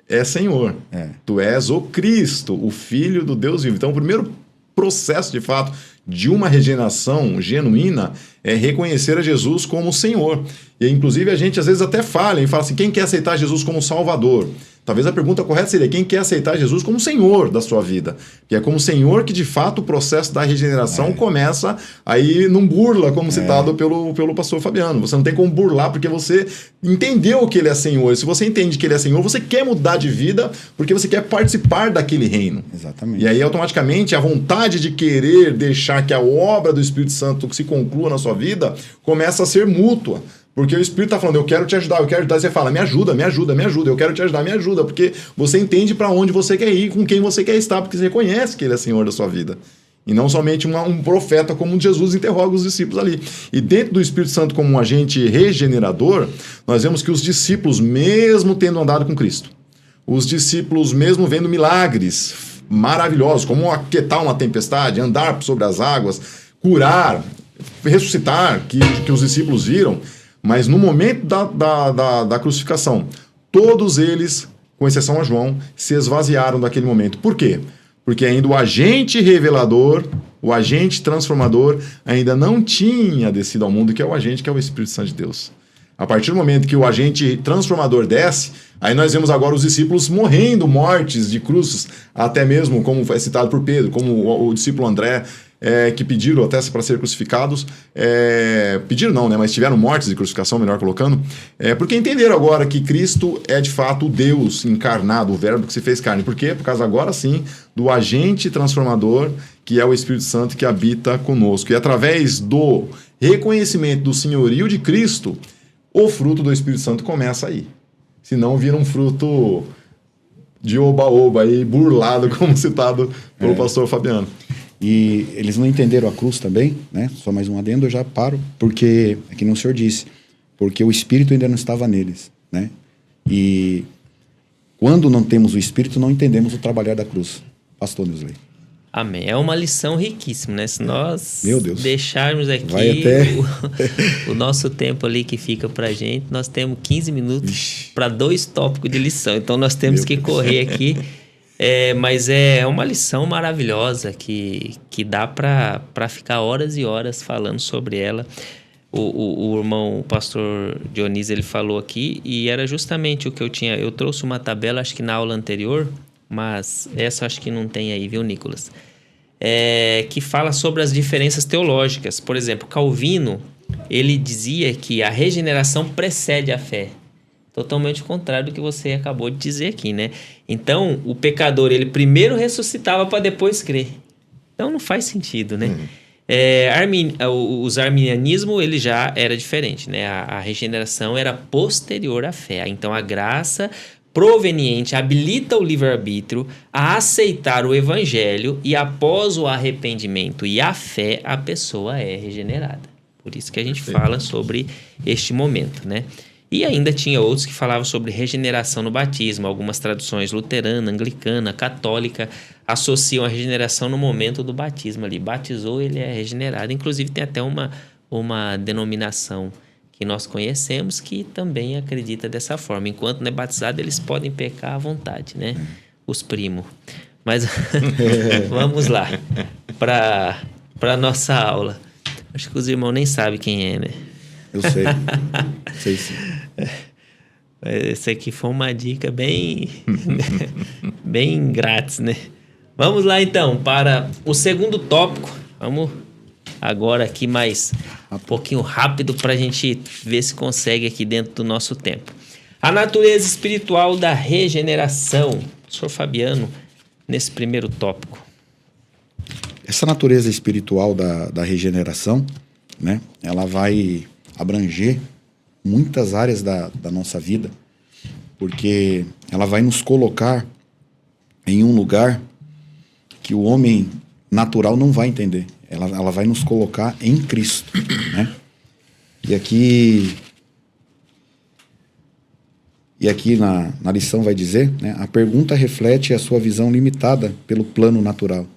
é Senhor. Tu és o Cristo, o Filho do Deus vivo. Então, o primeiro processo, de fato, de uma regeneração genuína é reconhecer a Jesus como Senhor. E, inclusive, a gente às vezes até fala assim, quem quer aceitar Jesus como Salvador? Talvez a pergunta correta seria, quem quer aceitar Jesus como Senhor da sua vida? Que é como Senhor que, de fato, o processo da regeneração começa aí num burla, como citado pelo pastor Fabiano. Você não tem como burlar, porque você entendeu que ele é Senhor. E se você entende que ele é Senhor, você quer mudar de vida, porque você quer participar daquele reino. Exatamente. E aí, automaticamente, a vontade de querer deixar que a obra do Espírito Santo se conclua na sua vida começa a ser mútua. Porque o Espírito está falando, eu quero te ajudar, eu quero ajudar. E você fala, me ajuda, eu quero te ajudar, me ajuda. Porque você entende para onde você quer ir, com quem você quer estar, porque você reconhece que ele é Senhor da sua vida. E não somente um profeta, como Jesus interroga os discípulos ali. E dentro do Espírito Santo como um agente regenerador, nós vemos que os discípulos, mesmo tendo andado com Cristo, os discípulos, mesmo vendo milagres maravilhosos, como aquietar uma tempestade, andar sobre as águas, curar, ressuscitar, que os discípulos viram, mas no momento da crucificação, todos eles, com exceção a João, se esvaziaram daquele momento. Por quê? Porque ainda o agente revelador, o agente transformador, ainda não tinha descido ao mundo, que é o Espírito Santo de Deus. A partir do momento que o agente transformador desce, aí nós vemos agora os discípulos morrendo mortes de cruzes, até mesmo, como foi citado por Pedro, como o discípulo André, que pediram até para ser crucificados, pediram não, né, mas tiveram mortes de crucificação, melhor colocando, porque entenderam agora que Cristo é de fato o Deus encarnado, o verbo que se fez carne. Por quê? Por causa agora sim do agente transformador, que é o Espírito Santo que habita conosco. E através do reconhecimento do senhorio de Cristo, o fruto do Espírito Santo começa aí. Senão vira um fruto de oba-oba aí, burlado, como citado pelo pastor Fabiano. E eles não entenderam a cruz também, né? Só mais um adendo, eu já paro, porque, é que nem o senhor disse, porque o Espírito ainda não estava neles, né? E quando não temos o Espírito, não entendemos o trabalhar da cruz. Pastor Neusley. Amém. É uma lição riquíssima, né? Se nós Meu Deus. deixarmos aqui o nosso tempo ali que fica pra gente, nós temos 15 minutos para 2 tópicos de lição. Então, nós temos que correr aqui. Mas é uma lição maravilhosa que dá para ficar horas e horas falando sobre ela. O irmão, o pastor Dionísio, ele falou aqui, e era justamente o que eu trouxe uma tabela, acho que na aula anterior, mas essa acho que não tem aí, viu, Nicolas? Que fala sobre as diferenças teológicas. Por exemplo, Calvino, ele dizia que a regeneração precede a fé. Totalmente o contrário do que você acabou de dizer aqui, né? Então, o pecador, ele primeiro ressuscitava para depois crer. Então, não faz sentido, né? Os arminianismo, ele já era diferente, né? A regeneração era posterior à fé. Então, a graça proveniente habilita o livre-arbítrio a aceitar o evangelho e após o arrependimento e a fé, a pessoa é regenerada. Por isso que a gente fala sobre este momento, né? E ainda tinha outros que falavam sobre regeneração no batismo. Algumas traduções luterana, anglicana, católica associam a regeneração no momento do batismo ali. Batizou, ele é regenerado. Inclusive tem até uma denominação que nós conhecemos que também acredita dessa forma. Enquanto não é batizado, eles podem pecar à vontade, né? Os primos. Mas vamos lá para a nossa aula. Acho que os irmãos nem sabem quem é, né? Eu sei. Sei sim. Essa aqui foi uma dica bem bem grátis, né? Vamos lá então para o segundo tópico. Vamos agora aqui mais um pouquinho rápido para a gente ver se consegue aqui dentro do nosso tempo. A natureza espiritual da regeneração. Professor Fabiano, nesse primeiro tópico. Essa natureza espiritual da regeneração, né? Ela vai abranger muitas áreas da nossa vida, porque ela vai nos colocar em um lugar que o homem natural não vai entender. Ela vai nos colocar em Cristo, né? E aqui na lição vai dizer, né, a pergunta reflete a sua visão limitada pelo plano natural.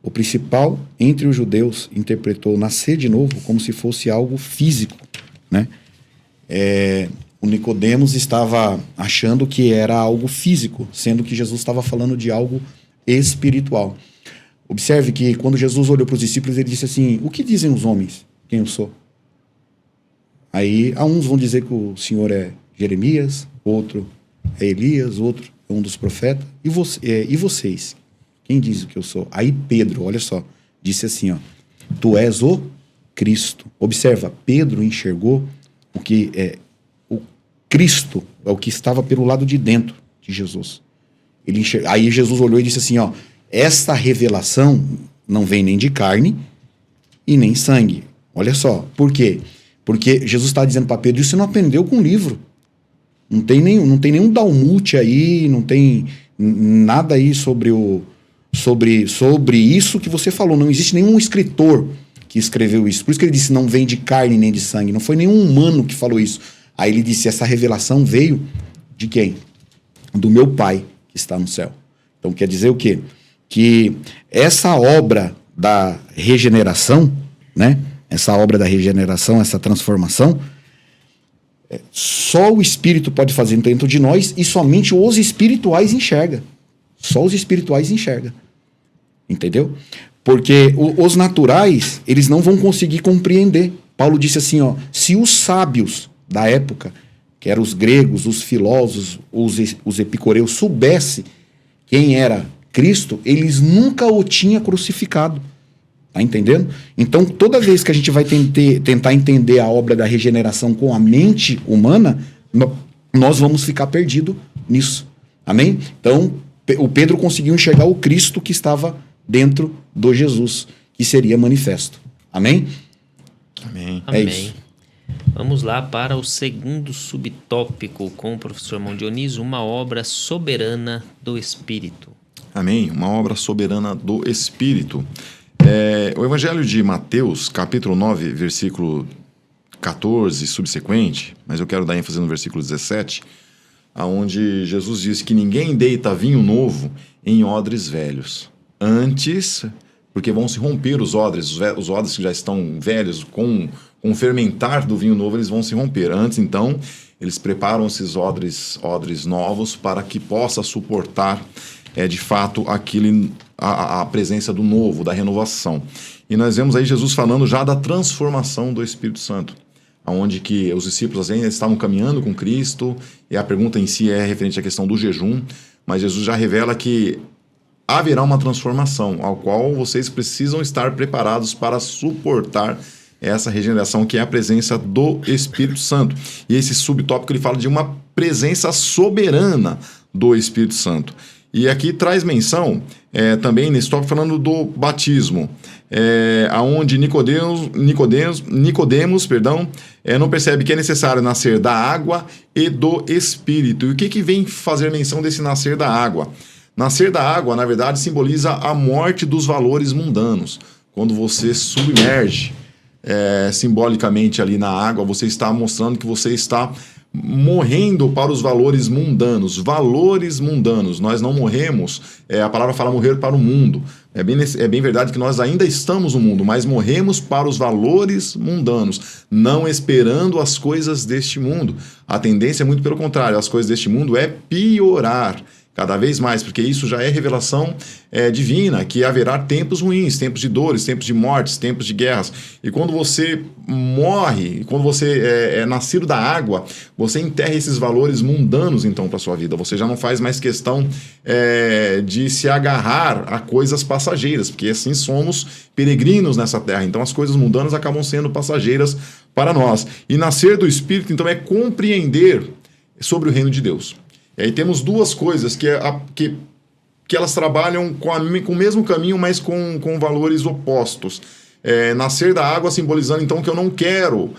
O principal entre os judeus interpretou nascer de novo como se fosse algo físico, né? O Nicodemos estava achando que era algo físico, sendo que Jesus estava falando de algo espiritual. Observe que quando Jesus olhou para os discípulos, ele disse assim: o que dizem os homens quem eu sou? Aí, uns vão dizer que o Senhor é Jeremias, outro é Elias, outro é um dos profetas. E vocês? Quem diz o que eu sou? Aí Pedro, olha só, disse assim, ó: tu és o Cristo. Observa, Pedro enxergou o que é o Cristo, é o que estava pelo lado de dentro de Jesus. Aí Jesus olhou e disse assim, ó: esta revelação não vem nem de carne e nem sangue. Olha só, por quê? Porque Jesus está dizendo para Pedro: você não aprendeu com o livro. Não tem nenhum Talmud aí, não tem nada aí sobre isso que você falou. Não existe nenhum escritor que escreveu isso. Por isso que ele disse: não vem de carne nem de sangue. Não foi nenhum humano que falou isso. Aí ele disse: essa revelação veio de quem? Do meu Pai que está no céu. Então quer dizer o quê? Que essa obra da regeneração, né? Essa obra da regeneração, essa transformação, só o Espírito pode fazer dentro de nós e somente os espirituais enxergam. Só os espirituais enxergam. Entendeu? Porque os naturais, eles não vão conseguir compreender. Paulo disse assim, ó: se os sábios da época, que eram os gregos, os filósofos, os epicureus, soubessem quem era Cristo, eles nunca o tinham crucificado. Tá entendendo? Então, toda vez que a gente vai tentar entender a obra da regeneração com a mente humana, nós vamos ficar perdidos nisso. Amém? Então, o Pedro conseguiu enxergar o Cristo que estava dentro do Jesus, que seria manifesto. Amém? Amém. É isso. Vamos lá para o segundo subtópico com o professor Mão Dionísio: uma obra soberana do Espírito. Amém. Uma obra soberana do Espírito. O Evangelho de Mateus, capítulo 9, versículo 14, subsequente, mas eu quero dar ênfase no versículo 17, onde Jesus diz que ninguém deita vinho novo em odres velhos. Antes, porque vão se romper os odres que já estão velhos, com o fermentar do vinho novo, eles vão se romper. Antes, então, eles preparam esses odres novos para que possa suportar de fato a presença do novo, da renovação. E nós vemos aí Jesus falando já da transformação do Espírito Santo, onde que os discípulos ainda estavam caminhando com Cristo, e a pergunta em si é referente à questão do jejum, mas Jesus já revela que haverá uma transformação, ao qual vocês precisam estar preparados para suportar essa regeneração, que é a presença do Espírito Santo. E esse subtópico ele fala de uma presença soberana do Espírito Santo. E aqui traz menção também nesse tópico falando do batismo, aonde Nicodemos, não percebe que é necessário nascer da água e do Espírito. E o que vem fazer menção desse nascer da água? Nascer da água, na verdade, simboliza a morte dos valores mundanos. Quando você submerge simbolicamente ali na água, você está mostrando que você está morrendo para os valores mundanos. Valores mundanos. Nós não morremos, a palavra fala morrer para o mundo. É bem verdade que nós ainda estamos no mundo, mas morremos para os valores mundanos, não esperando as coisas deste mundo. A tendência é muito pelo contrário, as coisas deste mundo é piorar cada vez mais, porque isso já é revelação divina, que haverá tempos ruins, tempos de dores, tempos de mortes, tempos de guerras. E quando você morre, quando você é nascido da água, você enterra esses valores mundanos, então, para a sua vida. Você já não faz mais questão de se agarrar a coisas passageiras, porque assim somos peregrinos nessa terra. Então, as coisas mundanas acabam sendo passageiras para nós. E nascer do Espírito, então, é compreender sobre o reino de Deus. E aí temos duas coisas que elas trabalham com o mesmo caminho, mas com valores opostos. Nascer da água simbolizando, então, que eu não quero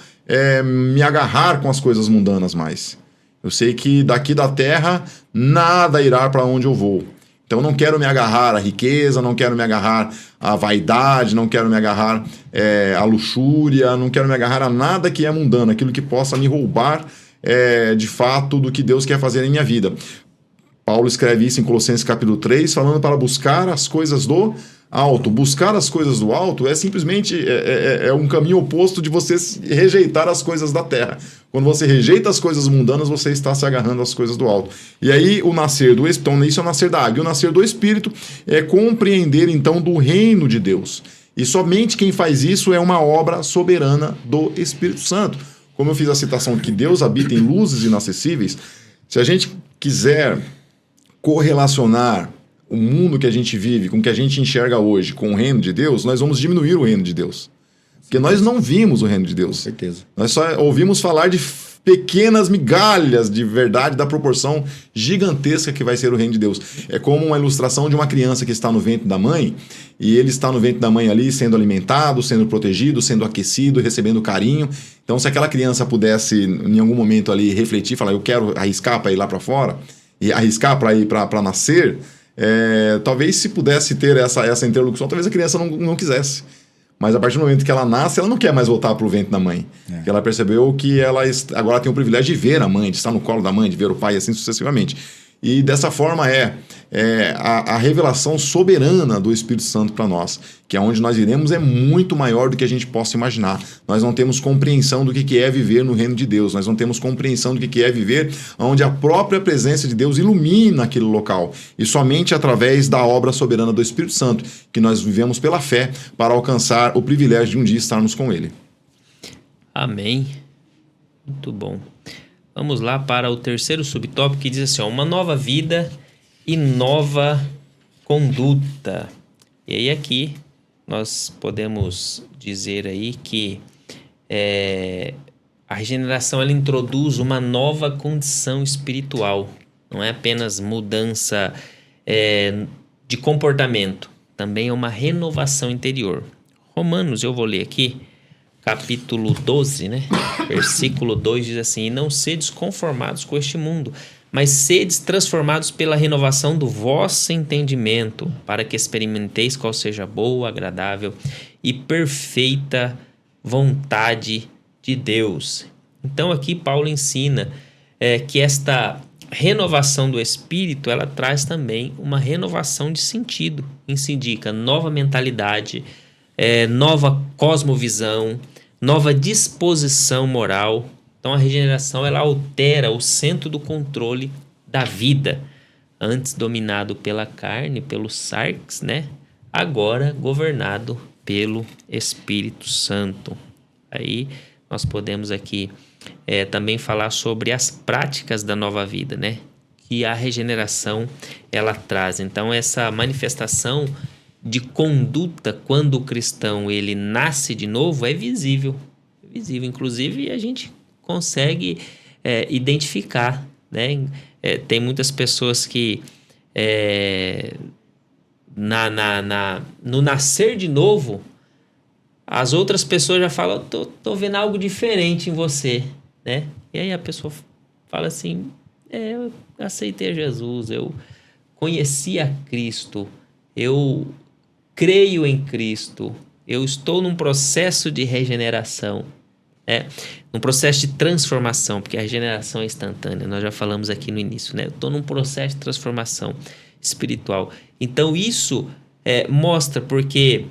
me agarrar com as coisas mundanas mais. Eu sei que daqui da terra nada irá para onde eu vou. Então eu não quero me agarrar à riqueza, não quero me agarrar à vaidade, não quero me agarrar à luxúria, não quero me agarrar a nada que é mundano, aquilo que possa me roubar de fato do que Deus quer fazer em minha vida. Paulo escreve isso em Colossenses capítulo 3, falando para buscar as coisas do alto. Buscar as coisas do alto é simplesmente um caminho oposto de você rejeitar as coisas da terra. Quando você rejeita as coisas mundanas, você está se agarrando às coisas do alto. E aí o nascer do Espírito, então isso é o nascer da água. E o nascer do Espírito é compreender então do reino de Deus. E somente quem faz isso é uma obra soberana do Espírito Santo. Como eu fiz a citação de que Deus habita em luzes inacessíveis, se a gente quiser correlacionar o mundo que a gente vive com o que a gente enxerga hoje com o reino de Deus, nós vamos diminuir o reino de Deus. Porque nós não vimos o reino de Deus. Com certeza. Nós só ouvimos falar de pequenas migalhas de verdade da proporção gigantesca que vai ser o reino de Deus. É como uma ilustração de uma criança que está no ventre da mãe, e ele está no ventre da mãe ali sendo alimentado, sendo protegido, sendo aquecido, recebendo carinho. Então, se aquela criança pudesse, em algum momento ali, refletir, falar, eu quero arriscar para ir lá para fora, e arriscar para ir para nascer, talvez se pudesse ter essa interlocução, talvez a criança não quisesse. Mas a partir do momento que ela nasce, ela não quer mais voltar para o ventre da mãe. Porque ela percebeu que ela agora tem o privilégio de ver a mãe, de estar no colo da mãe, de ver o pai, e assim sucessivamente. E dessa forma a revelação soberana do Espírito Santo para nós, que aonde nós iremos é muito maior do que a gente possa imaginar. Nós não temos compreensão do que é viver no reino de Deus, nós não temos compreensão do que é viver onde a própria presença de Deus ilumina aquele local. E somente através da obra soberana do Espírito Santo que nós vivemos pela fé para alcançar o privilégio de um dia estarmos com Ele. Amém. Muito bom. Vamos lá para o terceiro subtópico que diz assim, uma nova vida e nova conduta. E aí aqui nós podemos dizer aí que a regeneração ela introduz uma nova condição espiritual. Não é apenas mudança de comportamento, também é uma renovação interior. Romanos, eu vou ler aqui, capítulo 12, né? Versículo 2 diz assim, e não sedes conformados com este mundo, mas sedes transformados pela renovação do vosso entendimento, para que experimenteis qual seja a boa, agradável e perfeita vontade de Deus. Então aqui Paulo ensina que esta renovação do Espírito, ela traz também uma renovação de sentido. Isso indica nova mentalidade, nova cosmovisão, nova disposição moral. Então a regeneração ela altera o centro do controle da vida, antes dominado pela carne, pelo sarx, né? Agora governado pelo Espírito Santo. Aí nós podemos aqui também falar sobre as práticas da nova vida, né? Que a regeneração ela traz. Então essa manifestação de conduta quando o cristão ele nasce de novo é visível. Inclusive a gente consegue identificar, né? Tem muitas pessoas que no nascer de novo, as outras pessoas já falam, tô vendo algo diferente em você, né? E aí a pessoa fala assim, eu aceitei Jesus, eu conheci a Cristo, eu creio em Cristo, eu estou num processo de regeneração, num processo de transformação, porque a regeneração é instantânea, nós já falamos aqui no início, né? Eu estou num processo de transformação espiritual. Então isso mostra porque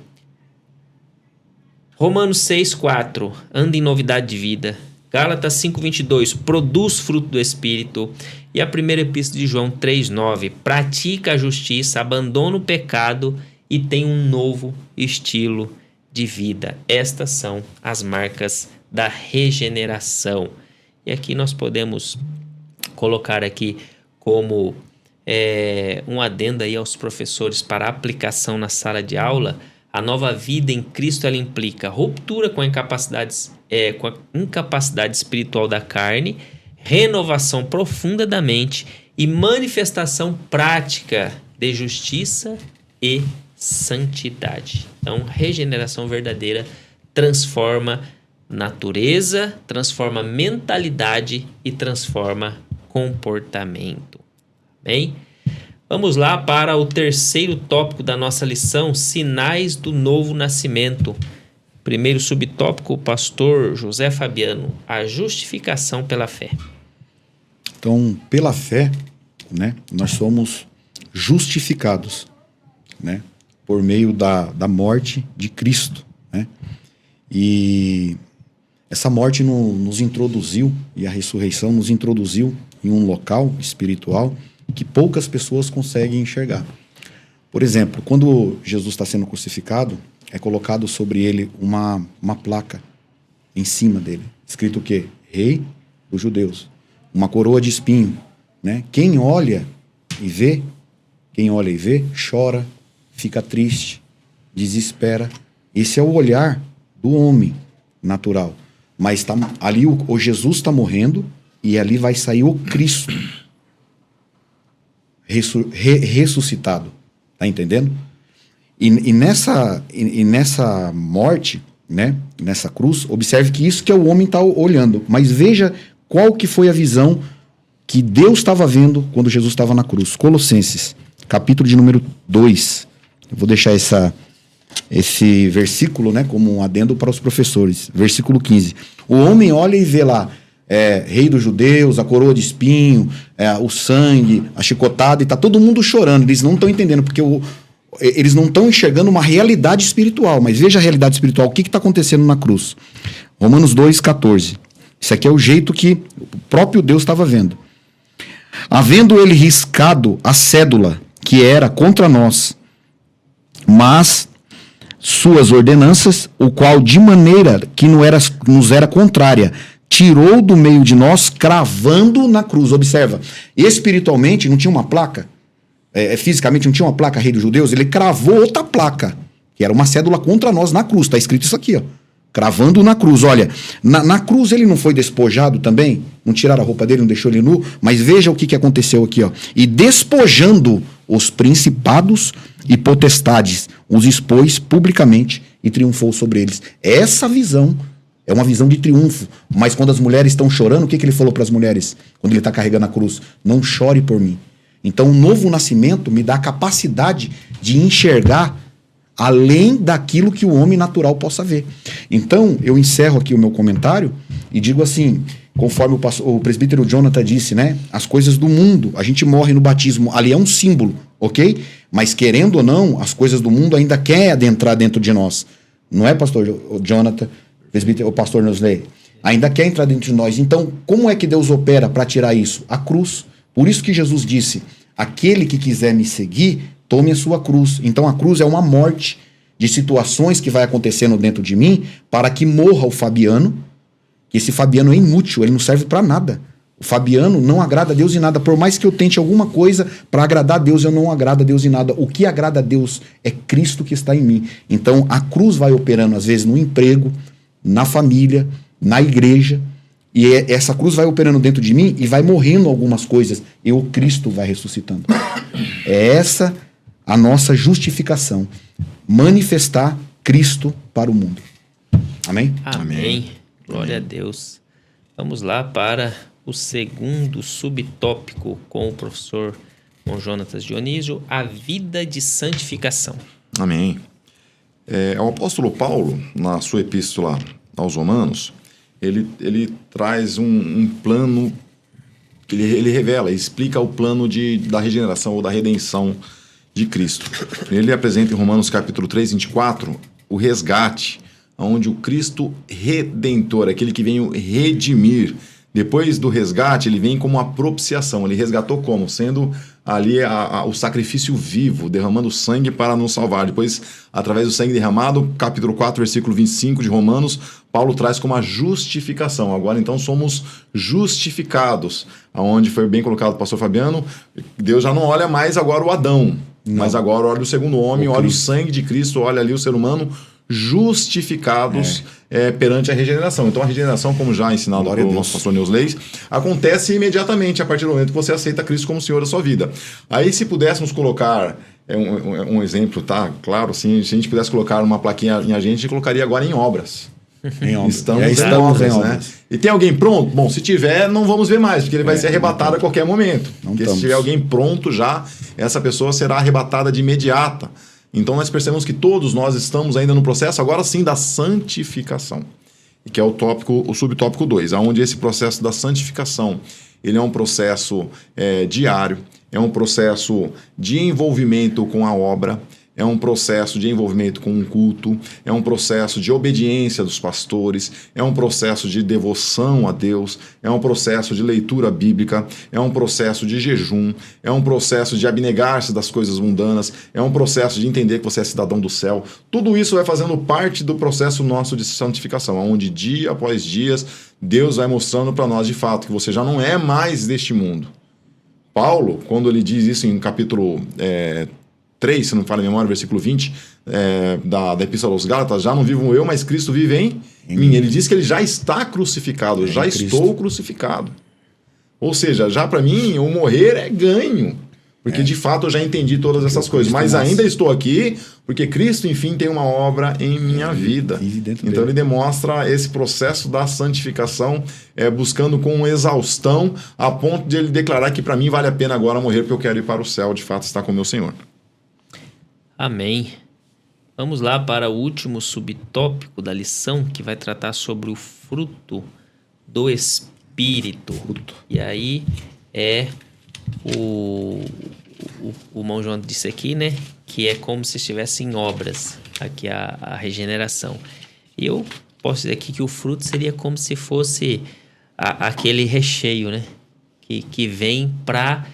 Romanos 6,4, anda em novidade de vida. Gálatas 5,22, produz fruto do Espírito. E a primeira epístola de João 3,9, pratica a justiça, abandona o pecado e tem um novo estilo de vida. Estas são as marcas da regeneração. E aqui nós podemos colocar aqui como um adendo aí aos professores para aplicação na sala de aula. A nova vida em Cristo ela implica ruptura com a incapacidade espiritual da carne, renovação profunda da mente e manifestação prática de justiça e santidade. Então, regeneração verdadeira transforma natureza, transforma mentalidade e transforma comportamento. Bem, vamos lá para o terceiro tópico da nossa lição, sinais do novo nascimento. Primeiro subtópico, pastor José Fabiano, a justificação pela fé. Então, pela fé, né, nós somos justificados, né, por meio da morte de Cristo, né? E essa morte nos introduziu, e a ressurreição nos introduziu em um local espiritual que poucas pessoas conseguem enxergar. Por exemplo, quando Jesus está sendo crucificado, é colocado sobre ele uma placa em cima dele, escrito o quê? Rei dos Judeus. Uma coroa de espinho, né? Quem olha e vê, chora, fica triste, desespera. Esse é o olhar do homem natural. Mas ali o Jesus está morrendo e ali vai sair o Cristo ressuscitado. Tá entendendo? E nessa morte, né, nessa cruz, observe que isso que é o homem está olhando. Mas veja qual que foi a visão que Deus estava vendo quando Jesus estava na cruz. Colossenses, capítulo de número 2. Eu vou deixar esse versículo, né, como um adendo para os professores. Versículo 15. O homem olha e vê lá, rei dos judeus, a coroa de espinho, o sangue, a chicotada, e está todo mundo chorando. Eles não estão entendendo, porque eles não estão enxergando uma realidade espiritual. Mas veja a realidade espiritual, o que está acontecendo na cruz. Romanos 2,14. Isso aqui é o jeito que o próprio Deus estava vendo. Havendo ele riscado a cédula que era contra nós, mas suas ordenanças, o qual de maneira que nos era contrária, tirou do meio de nós, cravando na cruz. Observa, espiritualmente não tinha uma placa, fisicamente não tinha uma placa rei dos judeus, ele cravou outra placa, que era uma cédula contra nós na cruz. Está escrito isso aqui, ó. Cravando na cruz. Olha, na cruz ele não foi despojado também? Não tiraram a roupa dele, não deixou ele nu? Mas veja o que aconteceu aqui, ó. E despojando os principados e potestades, os expôs publicamente e triunfou sobre eles. Essa visão é uma visão de triunfo. Mas quando as mulheres estão chorando, o que ele falou para as mulheres? Quando ele está carregando a cruz? Não chore por mim. Então o novo nascimento me dá a capacidade de enxergar além daquilo que o homem natural possa ver. Então, eu encerro aqui o meu comentário e digo assim, conforme o presbítero Jonathan disse, né? As coisas do mundo, a gente morre no batismo, ali é um símbolo, ok? Mas querendo ou não, as coisas do mundo ainda querem adentrar dentro de nós. Não é, pastor Jonathan, presbítero, o pastor Neusley? Ainda quer entrar dentro de nós. Então, como é que Deus opera para tirar isso? A cruz. Por isso que Jesus disse, aquele que quiser me seguir, tome a sua cruz. Então a cruz é uma morte de situações que vai acontecendo dentro de mim para que morra o Fabiano, que esse Fabiano é inútil, ele não serve para nada. O Fabiano não agrada a Deus em nada. Por mais que eu tente alguma coisa para agradar a Deus, eu não agrado a Deus em nada. O que agrada a Deus é Cristo que está em mim. Então a cruz vai operando às vezes no emprego, na família, na igreja, e essa cruz vai operando dentro de mim e vai morrendo algumas coisas, e o Cristo vai ressuscitando. É essa a nossa justificação, manifestar Cristo para o mundo. Amém? Amém. Glória a Deus. Vamos lá para o segundo subtópico com o professor Jonatas Dionísio, a vida de santificação. Amém. O apóstolo Paulo, na sua epístola aos Romanos, ele traz um plano, ele revela, explica o plano da regeneração ou da redenção de Cristo. Ele apresenta em Romanos capítulo 3, 24, o resgate, onde o Cristo redentor, aquele que veio redimir. Depois do resgate, ele vem como uma propiciação. Ele resgatou como? Sendo ali o sacrifício vivo, derramando sangue para nos salvar. Depois, através do sangue derramado, capítulo 4, versículo 25 de Romanos, Paulo traz como a justificação. Agora, então, somos justificados. Onde foi bem colocado o pastor Fabiano, Deus já não olha mais agora o Adão, mas agora olha o segundo homem, olha o sangue de Cristo, olha ali o ser humano, justificados perante a regeneração. Então a regeneração, como já ensinado pelo nosso pastor Neusley, acontece imediatamente a partir do momento que você aceita Cristo como Senhor da sua vida. Aí, se pudéssemos colocar um exemplo, tá? Claro, assim, se a gente pudesse colocar uma plaquinha em a gente colocaria agora em obras. Em obras. Estamos, É, em estamos obras, em né? obras. E tem alguém pronto? Bom, se tiver, não vamos ver mais, porque ele vai ser arrebatado a qualquer momento. Porque estamos. se tiver alguém pronto já, essa pessoa será arrebatada de imediata. Então nós percebemos que todos nós estamos ainda no processo, agora sim, da santificação. Que é o subtópico 2, onde esse processo da santificação, ele é um processo diário, é um processo de envolvimento com a obra, é um processo de envolvimento com o culto, é um processo de obediência dos pastores, é um processo de devoção a Deus, é um processo de leitura bíblica, é um processo de jejum, é um processo de abnegar-se das coisas mundanas, é um processo de entender que você é cidadão do céu. Tudo isso vai fazendo parte do processo nosso de santificação, onde dia após dia Deus vai mostrando para nós de fato que você já não é mais deste mundo. Paulo, quando ele diz isso em capítulo 3, se não me falha a memória, versículo 20, da Epístola aos Gálatas, já não vivo eu, mas Cristo vive em mim. Ele diz que ele já está crucificado, já estou crucificado. Ou seja, já para mim, o morrer é ganho, porque de fato eu já entendi todas essas coisas, mas ainda estou aqui, porque Cristo, enfim, tem uma obra em minha vida. Então ele demonstra esse processo da santificação, buscando com exaustão, a ponto de ele declarar que para mim vale a pena agora morrer, porque eu quero ir para o céu, de fato, estar com o meu Senhor. Amém. Vamos lá para o último subtópico da lição, que vai tratar sobre o fruto do Espírito. E aí o irmão João disse aqui, né? Que é como se estivesse em obras, aqui a regeneração. E eu posso dizer aqui que o fruto seria como se fosse aquele recheio, né? Que vem para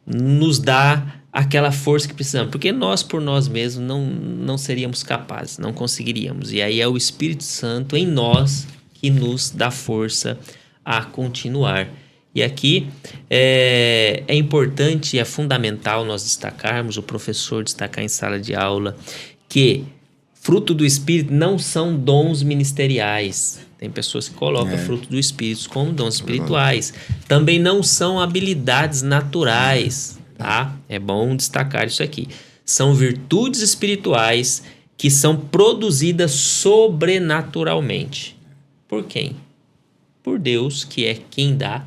nos dar aquela força que precisamos, porque nós por nós mesmos não seríamos capazes, não conseguiríamos, e aí é o Espírito Santo em nós que nos dá força a continuar. E aqui é importante e é fundamental nós destacarmos, o professor destacar em sala de aula, que fruto do Espírito não são dons ministeriais. Tem pessoas que colocam fruto do Espírito como dons espirituais. Também não são habilidades naturais. Tá? É bom destacar isso aqui. São virtudes espirituais que são produzidas sobrenaturalmente. Por quem? Por Deus, que é quem dá.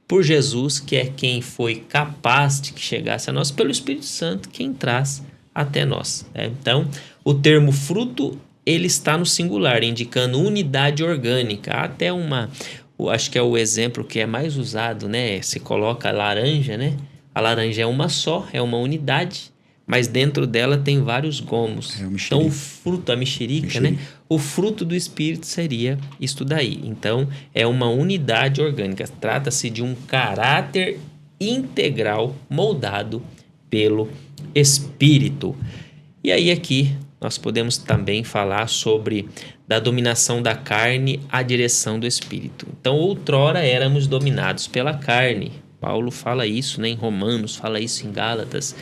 Por Jesus, que é quem foi capaz de que chegasse a nós. Pelo Espírito Santo, quem traz até nós. Então, o termo fruto, ele está no singular, indicando unidade orgânica. Há até acho que é o exemplo que é mais usado, né? Se coloca a laranja, né? A laranja é uma só, é uma unidade, mas dentro dela tem vários gomos. Então o fruto, a mexerica, né? O fruto do Espírito seria isto daí. Então é uma unidade orgânica. Trata-se de um caráter integral moldado pelo Espírito. E aí aqui nós podemos também falar sobre da dominação da carne à direção do Espírito. Então outrora éramos dominados pela carne. Paulo fala isso, né, em Romanos, fala isso em Gálatas.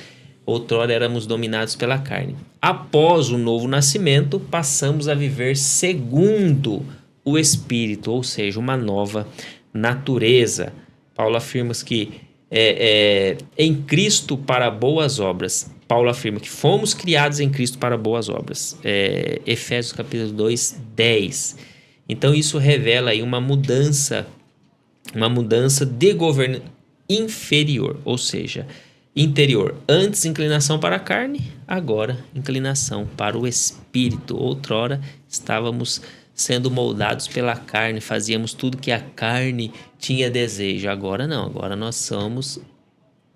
Outrora éramos dominados pela carne. Após o novo nascimento, passamos a viver segundo o Espírito, ou seja, uma nova natureza. Paulo afirma que em Cristo para boas obras. Paulo afirma que fomos criados em Cristo para boas obras. Efésios capítulo 2, 10. Então isso revela aí uma mudança de governo inferior, ou seja, interior. Antes inclinação para a carne, agora inclinação para o Espírito. Outrora estávamos sendo moldados pela carne, fazíamos tudo que a carne tinha desejo. Agora não, agora nós somos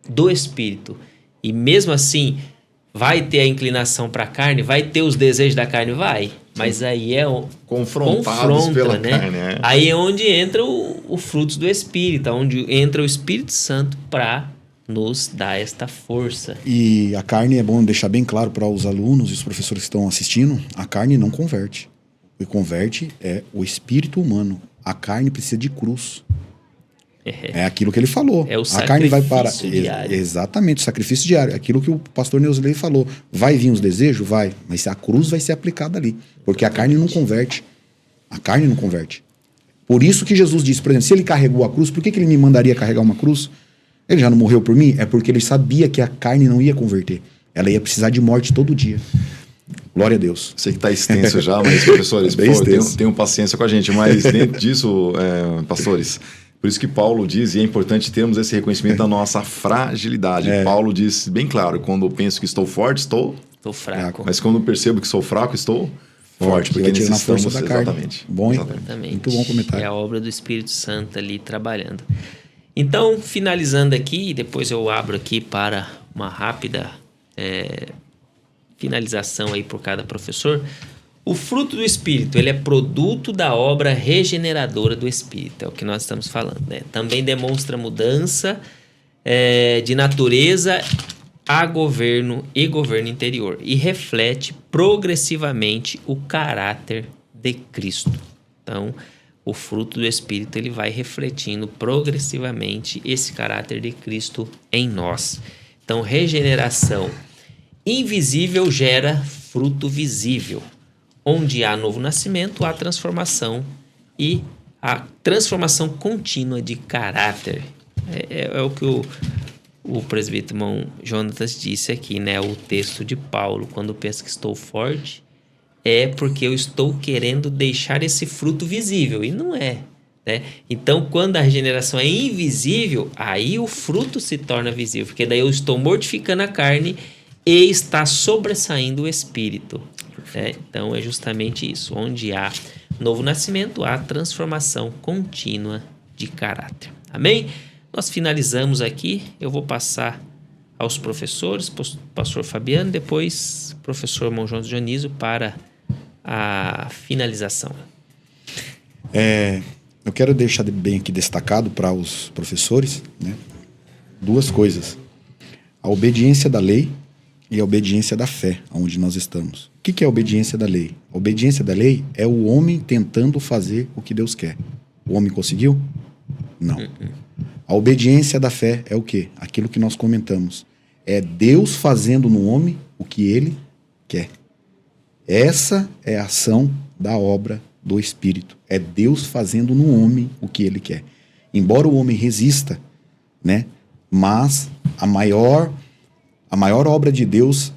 do Espírito. E mesmo assim, vai ter a inclinação para a carne, vai ter os desejos da carne, vai. Mas aí confrontados pela carne. Aí é onde entra o fruto do Espírito, onde entra o Espírito Santo para nos dar esta força. E a carne, é bom deixar bem claro para os alunos e os professores que estão assistindo, a carne não converte. O que converte é o espírito humano. A carne precisa de cruz. É aquilo que ele falou. É o a carne vai para diário. Exatamente, o sacrifício diário. Aquilo que o pastor Neusley falou. Vai vir os desejos? Vai. Mas a cruz vai ser aplicada ali. Porque a carne não converte. A carne não converte. Por isso que Jesus disse, por exemplo, se ele carregou a cruz, por que ele me mandaria carregar uma cruz? Ele já não morreu por mim? É porque ele sabia que a carne não ia converter. Ela ia precisar de morte todo dia. Glória a Deus. Sei que está extenso já, mas, professores, por Bem favor, extenso. tenham paciência com a gente. Mas dentro disso, pastores, por isso que Paulo diz, e é importante termos esse reconhecimento da nossa fragilidade. Paulo diz bem claro, quando eu penso que estou forte, estou fraco. Mas quando eu percebo que sou fraco, estou forte. Porque vai tirar na necessitamos, força da carne. exatamente. Bom, hein? Exatamente. Muito bom comentário. É a obra do Espírito Santo ali trabalhando. Então, finalizando aqui, depois eu abro aqui para uma rápida finalização aí por cada professor. O fruto do Espírito, ele é produto da obra regeneradora do Espírito, é o que nós estamos falando, né? Também demonstra mudança de natureza a governo e governo interior e reflete progressivamente o caráter de Cristo. Então, o fruto do Espírito, ele vai refletindo progressivamente esse caráter de Cristo em nós. Então, regeneração invisível gera fruto visível. Onde há novo nascimento, há transformação e a transformação contínua de caráter. É o que o presbítero irmão Jonatas disse aqui, né? O texto de Paulo, quando pensa que estou forte, é porque eu estou querendo deixar esse fruto visível, e não é, né? Então, quando a regeneração é invisível, aí o fruto se torna visível, porque daí eu estou mortificando a carne e está sobressaindo o espírito. Né? Então, é justamente isso. Onde há novo nascimento, há transformação contínua de caráter. Amém? Nós finalizamos aqui. Eu vou passar aos professores, pastor Fabiano, depois professor irmão João Dionísio para a finalização. Eu quero deixar bem aqui destacado para os professores, né, duas coisas. A obediência da lei e a obediência da fé, onde nós estamos. O que é a obediência da lei? A obediência da lei é o homem tentando fazer o que Deus quer. O homem conseguiu? Não. A obediência da fé é o quê? Aquilo que nós comentamos. É Deus fazendo no homem o que ele quer. Essa é a ação da obra do Espírito. É Deus fazendo no homem o que ele quer. Embora o homem resista, né? Mas a maior obra de Deus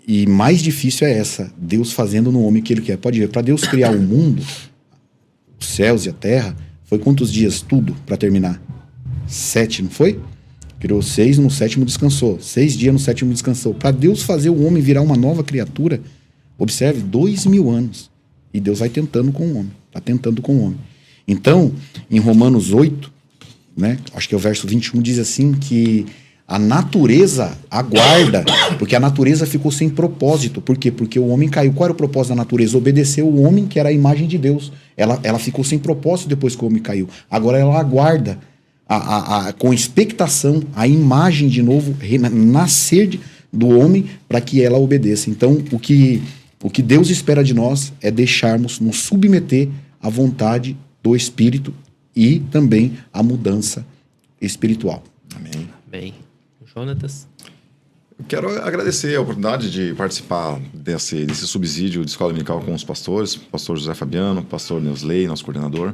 e mais difícil é essa, Deus fazendo no homem o que ele quer. Pode ver, para Deus criar o mundo, os céus e a terra, foi quantos dias tudo para terminar? 7, não foi? Criou 6, no 7º descansou. 6 dias, no 7º descansou. Para Deus fazer o homem virar uma nova criatura, observe, 2000 anos. E Deus vai tentando com o homem. Está tentando com o homem. Então, em Romanos 8, né, acho que é o verso 21, diz assim que a natureza aguarda, porque a natureza ficou sem propósito. Por quê? Porque o homem caiu. Qual era o propósito da natureza? Obedecer o homem, que era a imagem de Deus. Ela ficou sem propósito depois que o homem caiu. Agora ela aguarda, com expectação, a imagem de novo nascer do homem para que ela obedeça. Então, o que Deus espera de nós é deixarmos nos submeter à vontade do Espírito e também à mudança espiritual. Amém. Bem, Jonatas. Eu quero agradecer a oportunidade de participar desse subsídio de escola dominical com os pastores, pastor José Fabiano, pastor Neusley, nosso coordenador,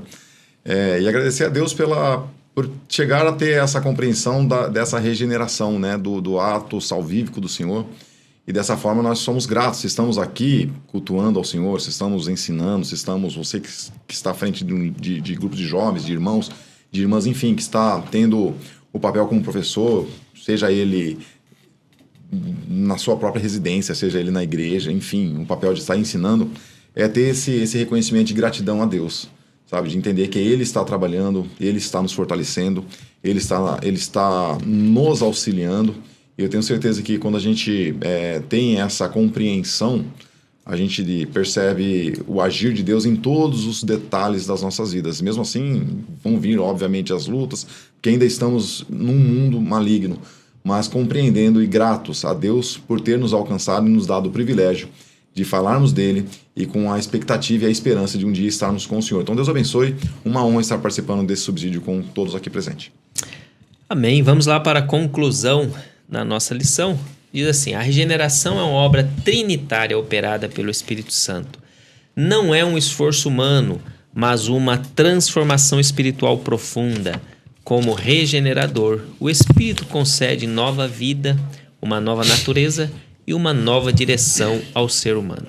e agradecer a Deus por chegar a ter essa compreensão dessa regeneração, né, do ato salvífico do Senhor. E dessa forma nós somos gratos. Se estamos aqui cultuando ao Senhor, se estamos ensinando, se estamos, você que está à frente de grupos de jovens, de irmãos, de irmãs, enfim, que está tendo o papel como professor, seja ele na sua própria residência, seja ele na igreja, enfim, o papel de estar ensinando, é ter esse reconhecimento de gratidão a Deus, sabe? De entender que Ele está trabalhando, Ele está nos fortalecendo, Ele está nos auxiliando. E eu tenho certeza que quando a gente tem essa compreensão, a gente percebe o agir de Deus em todos os detalhes das nossas vidas. Mesmo assim, vão vir, obviamente, as lutas, porque ainda estamos num mundo maligno, mas compreendendo e gratos a Deus por ter nos alcançado e nos dado o privilégio de falarmos dele e com a expectativa e a esperança de um dia estarmos com o Senhor. Então, Deus abençoe. Uma honra estar participando desse subsídio com todos aqui presentes. Amém. Vamos lá para a conclusão da nossa lição. Diz assim: a regeneração é uma obra trinitária operada pelo Espírito Santo. Não é um esforço humano, mas uma transformação espiritual profunda. Como regenerador, o Espírito concede nova vida, uma nova natureza e uma nova direção ao ser humano.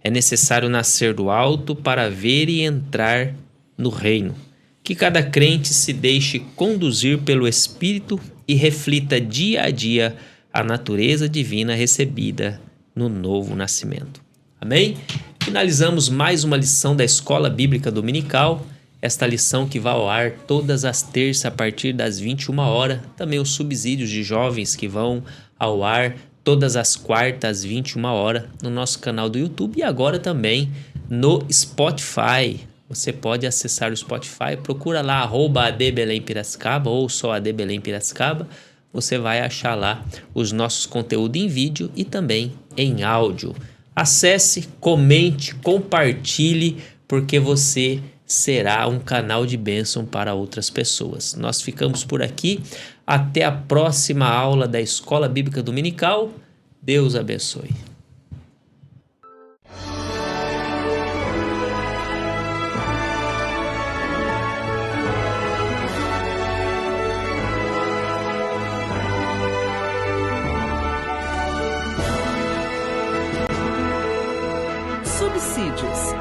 É necessário nascer do alto para ver e entrar no reino. Que cada crente se deixe conduzir pelo Espírito e reflita dia a dia a natureza divina recebida no novo nascimento. Amém? Finalizamos mais uma lição da Escola Bíblica Dominical. Esta lição que vai ao ar todas as terças a partir das 21 horas. Também os subsídios de jovens que vão ao ar todas as quartas às 21 horas no nosso canal do YouTube e agora também no Spotify. Você pode acessar o Spotify, procura lá @AD Belém Piracicaba ou só AD Belém Piracicaba. Você vai achar lá os nossos conteúdos em vídeo e também em áudio. Acesse, comente, compartilhe, porque você será um canal de bênção para outras pessoas. Nós ficamos por aqui. Até a próxima aula da Escola Bíblica Dominical. Deus abençoe. Subsídios.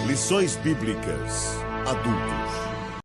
Lições Bíblicas Adultos.